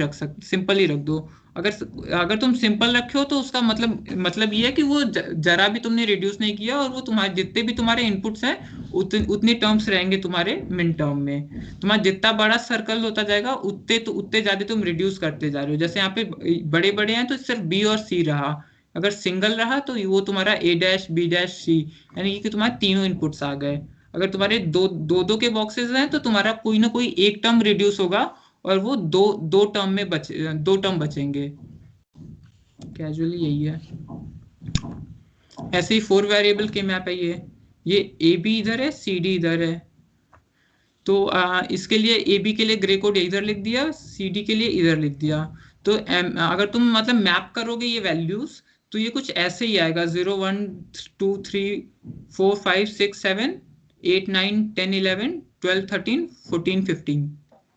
रख दो। अगर तुम सिंपल रखे हो तो उसका मतलब ये है कि वो जरा भी तुमने रिड्यूस नहीं किया, और वो तुम्हारे जितने भी तुम्हारे इनपुट्स हैं उतने टर्म्स रहेंगे तुम्हारे मिन टर्म में। तुम्हारा जितना बड़ा सर्कल होता जाएगा उतने ज्यादा तुम रिड्यूस करते जा रहे हो। जैसे यहाँ पे बड़े बड़े हैं तो सिर्फ बी और सी रहा, अगर सिंगल रहा तो वो तुम्हारा ए डैश बी डैश सी, यानी कि तुम्हारे तीनों इनपुट्स आ गए। अगर तुम्हारे दो के बॉक्सेस हैं तो तुम्हारा कोई ना कोई एक टर्म रिड्यूस होगा, और वो दो टर्म बचेंगे। कैजुअली यही है। ऐसे ही 4 वेरिएबल के मैप है ये ए बी इधर है, सी डी इधर है। तो इसके लिए ए बी के लिए ग्रे कोड इधर लिख दिया, सी डी के लिए इधर लिख दिया। तो अगर तुम मतलब मैप करोगे ये वैल्यूज तो ये कुछ ऐसे ही आएगा 0 1 2 3 4 5 6 7 8 9 10 11 12 13 14 15।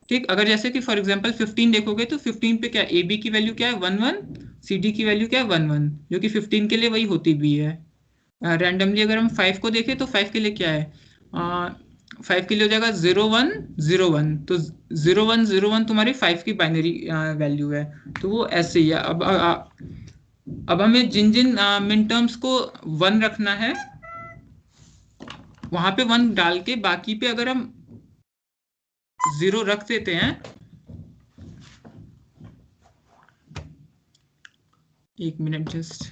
ठीक, अगर जैसे कि फॉर एग्जांपल 15 देखोगे तो 15 पे क्या ए बी की वैल्यू क्या है 1 1, सी डी की वैल्यू क्या है 1 1, जो कि 15 के लिए वही होती भी है। रैंडमली अगर हम 5 को देखें तो 5 के लिए क्या है 5 के लिए हो जाएगा 0 1 0 1। तो 0 1 0 1 तुम्हारी 5 की बाइनरी वैल्यू है। तो वो ऐसे ही है। अब हमें जिन जिन मिन टर्म्स को 1 रखना है वहां पे 1 डाल के बाकी पे अगर हम 0 रख देते हैं, एक मिनट जस्ट,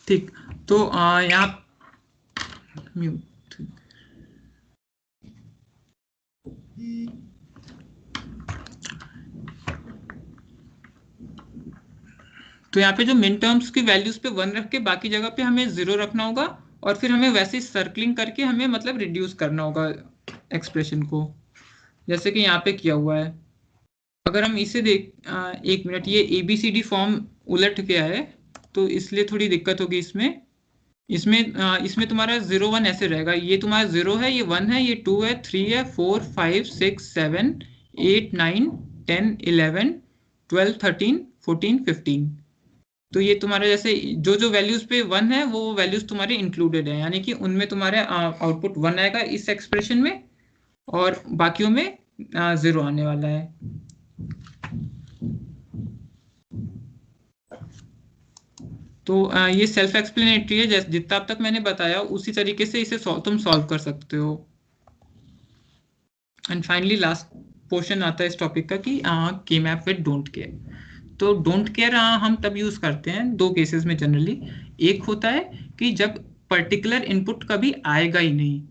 ठीक। तो यहाँ म्यूट, तो यहाँ पे जो मिन टर्म्स की वैल्यूज पे 1 रख के बाकी जगह पे हमें 0 रखना होगा और फिर हमें वैसे ही सर्कलिंग करके हमें मतलब रिड्यूस करना होगा एक्सप्रेशन को, जैसे कि यहाँ पे किया हुआ है। अगर हम इसे देख एक मिनट, ये ABCD फॉर्म उलट गया है तो इसलिए थोड़ी दिक्कत होगी इसमें तुम्हारा 0 1 ऐसे रहेगा। ये तुम्हारा 0 है, ये 1 है, ये 2 है, 3 है, 4 5 6 7 8 9 10 11 12 13 14 15। तो ये तुम्हारे जैसे जो जो वैल्यूज पे 1 है वो वैल्यूज तुम्हारे इंक्लूडेड है, यानी कि उनमें तुम्हारे आउटपुट 1 आएगा इस एक्सप्रेशन में और बाकियों में 0 आने वाला है। तो ये सेल्फ एक्सप्लेनेटरी है, जैसे जितना अब तक मैंने बताया उसी तरीके से इसे तुम सॉल्व कर सकते हो। एंड फाइनली लास्ट पोर्शन आता है इस टॉपिक का कि के मैप विद डोंट केयर। तो डोंट केयर हम तब यूज करते हैं 2 केसेस में जनरली। एक होता है कि जब पर्टिकुलर इनपुट कभी आएगा ही नहीं,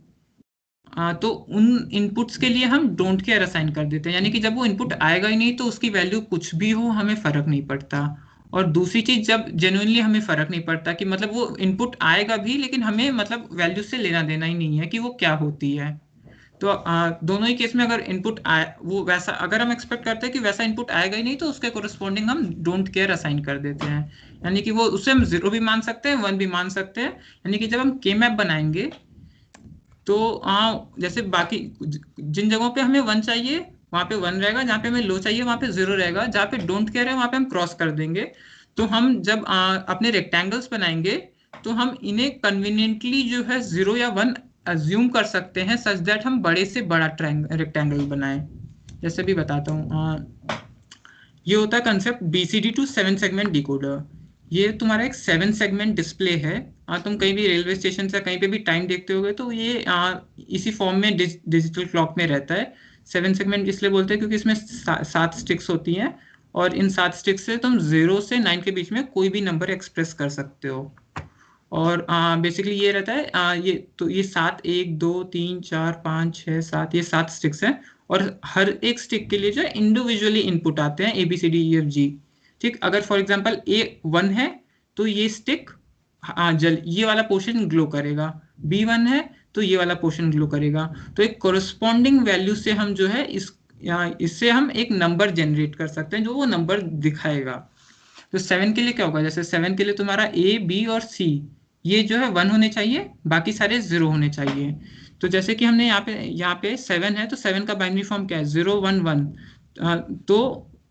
तो उन इनपुट्स के लिए हम डोंट केयर असाइन कर देते हैं, यानी कि जब वो इनपुट आएगा ही नहीं तो उसकी वैल्यू कुछ भी हो हमें फर्क नहीं पड़ता। और दूसरी चीज, जब जेन्युइनली हमें फर्क नहीं पड़ता कि मतलब वो इनपुट आएगा भी लेकिन हमें मतलब वैल्यू से लेना देना ही नहीं है कि वो क्या होती है। तो दोनों ही केस में अगर इनपुट आए वो वैसा, अगर हम एक्सपेक्ट करते हैं कि वैसा इनपुट आएगा ही नहीं तो उसके कोरस्पॉन्डिंग हम डोंट केयर असाइन कर देते हैं, यानी कि वो उसे हम 0 भी मान सकते हैं 1 भी मान सकते हैं। यानी कि जब हम के मैप बनाएंगे तो जैसे बाकी जिन जगहों पे हमें 1 चाहिए वहां पे 1 रहेगा, जहाँ पे हमें लो चाहिए वहां पे 0 रहेगा, जहाँ पे डोंट केयर है वहां पे हम क्रॉस कर देंगे। तो हम जब अपने रेक्टेंगल्स बनाएंगे तो हम इन्हें कन्वीनियंटली जो है 0 या 1 अज्यूम कर सकते हैं सच दैट हम बड़े से बड़ा रेक्टेंगल बनाएं। जैसे भी बताता हूँ, ये होता है concept BCD to 7 segment decoder. ये तुम्हारा एक 7 सेगमेंट डिस्प्ले है। तुम कहीं भी रेलवे स्टेशन से कहीं पे भी टाइम देखते होगे तो ये इसी फॉर्म में डिजिटल क्लॉक में रहता है। 7 सेगमेंट इसलिए बोलते हैं क्योंकि इसमें 7 स्टिक्स होती हैं और इन 7 स्टिक्स से तुम 0 से 9 के बीच में कोई भी नंबर एक्सप्रेस कर सकते हो। और बेसिकली ये रहता है ये 7 1 2 3 4 5 6 7 ये 7 स्टिक्स हैं और हर एक स्टिक के लिए जो है इंडिविजुअली इनपुट आते हैं ABCDEFG। ठीक, अगर फॉर एग्जांपल A1 है तो ये स्टिक ये वाला पोर्शन ग्लो करेगा, B1 है तो ये वाला पोर्शन ग्लो करेगा। तो एक कोरस्पॉन्डिंग वैल्यू से हम जो है इससे हम एक नंबर जनरेट कर सकते हैं जो वो नंबर दिखाएगा। तो 7 के लिए क्या होगा, जैसे 7 के लिए तुम्हारा A B और C ये जो है 1 होने चाहिए, बाकी सारे 0 होने चाहिए। तो जैसे कि हमने यहाँ पे 7 है तो 7 का बाइनरी फॉर्म क्या है 0 1 1। तो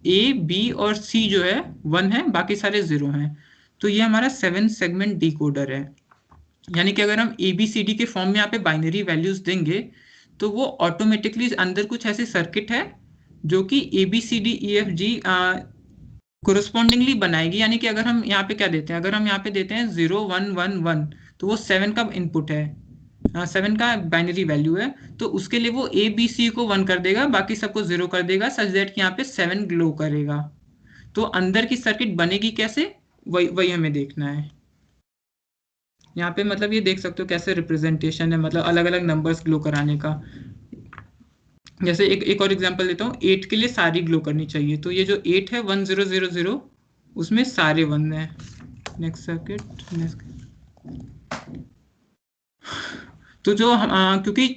A B और C जो है 1 है, बाकी सारे 0 हैं। तो ये हमारा 7 सेगमेंट डिकोडर है। यानी कि अगर हम ABCD के फॉर्म में यहाँ पे बाइनरी वैल्यूज देंगे तो वो ऑटोमेटिकली अंदर कुछ ऐसे सर्किट है जो कि ABCDEFG कोरस्पॉन्डिंगली बनाएगी। यानी कि अगर हम यहाँ पे क्या देते हैं, अगर हम यहाँ पे देते हैं 0 1 1 1 तो वो 7 का इनपुट है, 7 का बाइनरी वैल्यू है। तो उसके लिए वो ABC को 1 कर देगा, बाकी सबको 0 कर देगा सच दैट कि यहाँ पे 7 ग्लो करेगा। तो अंदर की सर्किट बनेगी कैसे, वही हमें देखना है। यहाँ पे मतलब ये देख सकते हो कैसे रिप्रेजेंटेशन है, मतलब अलग अलग नंबर्स ग्लो कराने का। जैसे एक और एग्जांपल देता हूँ, 8 के लिए सारी ग्लो करनी चाहिए, तो ये जो 8 है 1000 उसमें सारे 1 है। नेक्स्ट सर्किट, तो जो क्योंकि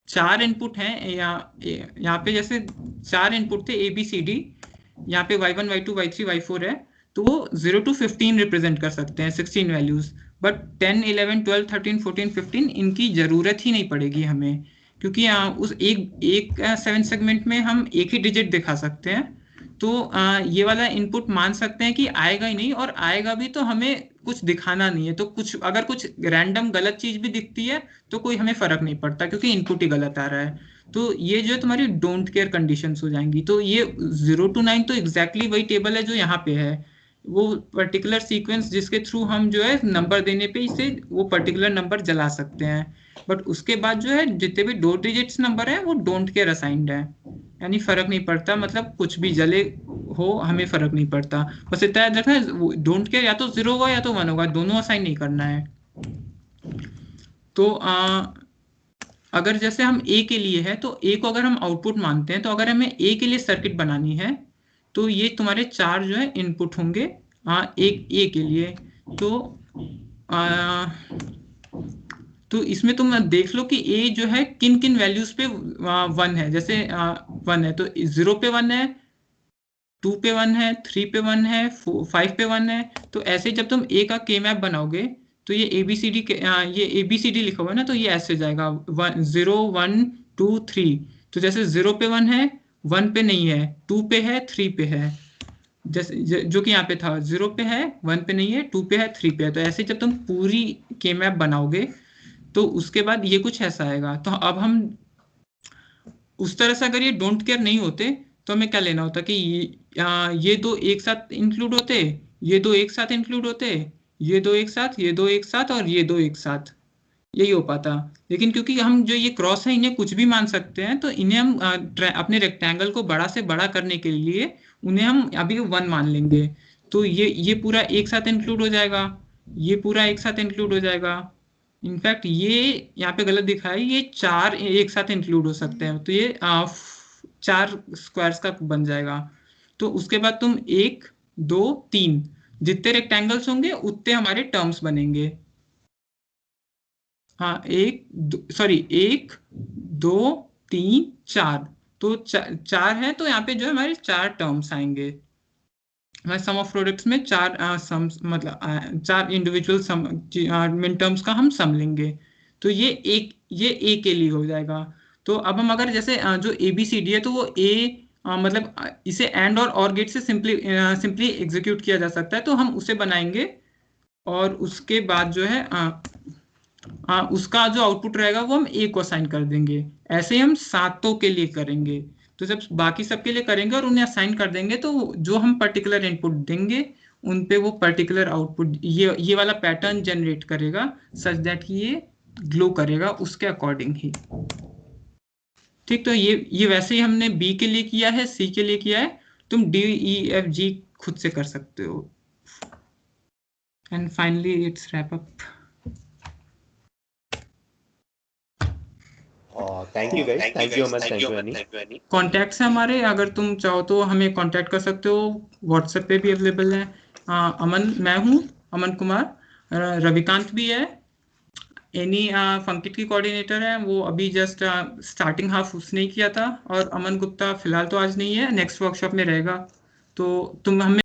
4 इनपुट हैं यहाँ पे, जैसे 4 इनपुट थे ABCD, यहाँ पे Y1 Y2 Y3 Y4 है, तो वो 0 to 15 रिप्रेजेंट कर सकते हैं, 16 वैल्यूज। बट 10 11 12 13 14 15 इनकी जरूरत ही नहीं पड़ेगी हमें, क्योंकि उस एक 7 सेगमेंट में हम एक ही डिजिट दिखा सकते हैं। तो ये वाला इनपुट मान सकते हैं कि आएगा ही नहीं, और आएगा भी तो हमें कुछ दिखाना नहीं है। तो अगर कुछ रैंडम गलत चीज भी दिखती है तो कोई हमें फर्क नहीं पड़ता, क्योंकि इनपुट ही गलत आ रहा है। तो ये जो है तुम्हारी डोंट केयर कंडीशंस हो जाएंगी। तो ये 0 to 9 तो एग्जैक्टली वही टेबल है जो यहाँ पे है, वो पर्टिकुलर सीक्वेंस जिसके थ्रू हम जो है नंबर देने पे इसे वो पर्टिकुलर नंबर जला सकते हैं। बट उसके बाद जो है जितने भी 2 डिजिट्स नंबर है वो डोंट केयर असाइंड है, यानी फर्क नहीं पड़ता, मतलब कुछ भी जले हो हमें फर्क नहीं पड़ता। बस इतना याद रखना है, डोंट केयर या तो 0 होगा या तो 1 होगा, दोनों असाइन नहीं करना है। तो अगर जैसे हम A के लिए है, तो A को अगर हम आउटपुट मानते हैं, तो अगर हमें A के लिए सर्किट बनानी है तो ये तुम्हारे 4 जो है इनपुट होंगे एक A के लिए। तो इसमें तुम देख लो कि A जो है किन किन वैल्यूज पे 1 है। जैसे 1 है तो 0 पे 1 है, 2 पे 1 है, 3 पे 1 है, 5 पे 1 है। तो ऐसे जब तुम A का K मैप बनाओगे तो ये ABCD लिखा हुआ है ना, तो ये ऐसे जाएगा 0 1 2 3। तो जैसे 0 पे 1 है, 1 पे नहीं है, 2 पे है, 3 पे है, जैसे जो कि यहाँ पे था 0 पे है, 1 पे नहीं है, 2 पे है, 3 पे है। तो ऐसे जब तुम पूरी K मैप बनाओगे तो उसके बाद ये कुछ ऐसा आएगा। तो अब हम उस तरह से अगर ये डोंट केयर नहीं होते तो हमें क्या लेना होता कि ये दो एक साथ इंक्लूड होते, ये दो एक साथ इंक्लूड होते, ये दो एक साथ, ये दो एक साथ, और ये दो एक साथ, यही हो पाता। लेकिन क्योंकि हम जो ये क्रॉस है इन्हें कुछ भी मान सकते हैं, तो इन्हें हम अपने रेक्टेंगल को बड़ा से बड़ा करने के लिए उन्हें हम अभी 1 मान लेंगे। तो ये पूरा एक साथ इंक्लूड हो जाएगा, ये पूरा एक साथ इंक्लूड हो जाएगा। इनफैक्ट ये यहाँ पे गलत दिखा है, ये 4 एक साथ इंक्लूड हो सकते हैं, तो ये 4 स्क्वायर्स का बन जाएगा। तो उसके बाद तुम 1 2 3 जितने रेक्टेंगल्स होंगे उतने हमारे टर्म्स बनेंगे। हाँ 1 2 3 4, तो 4 है, तो यहाँ पे जो है हमारे 4 टर्म्स आएंगे। हमारे सम ऑफ प्रोडक्ट्स में 4 सम्स, मतलब 4 इंडिविजुअल सम मिन टर्म्स का हम सम लेंगे। तो ये ए के लिए हो जाएगा। तो अब हम अगर जैसे जो ABCD है तो वो मतलब इसे एंड और गेट से सिंपली एग्जीक्यूट किया जा सकता है, तो हम उसे बनाएंगे और उसके बाद जो है उसका जो आउटपुट रहेगा वो हम A को असाइन कर देंगे। ऐसे ही हम सातों के लिए करेंगे। तो जब बाकी सबके लिए करेंगे और उन्हें असाइन कर देंगे, तो जो हम पर्टिकुलर इनपुट देंगे उन पे वो पर्टिकुलर आउटपुट ये वाला पैटर्न जनरेट करेगा, सच दैट कि ये ग्लो करेगा उसके अकॉर्डिंग ही। ठीक, तो ये वैसे ही हमने B के लिए किया है, C के लिए किया है, तुम D E F G खुद से कर सकते हो। And finally it's wrap up. Thank you guys, thank you much, thank you any. Contacts है हमारे, अगर तुम चाहो तो हमें कांटेक्ट कर सकते हो, व्हाट्सएप पे भी अवेलेबल है। अमन, मैं हूँ अमन कुमार, रविकांत भी है, एनी फंकिट की कोऑर्डिनेटर है, वो अभी जस्ट स्टार्टिंग हाफ उसने ही किया था, और अमन गुप्ता फिलहाल तो आज नहीं है, नेक्स्ट वर्कशॉप में रहेगा। तो तुम हमें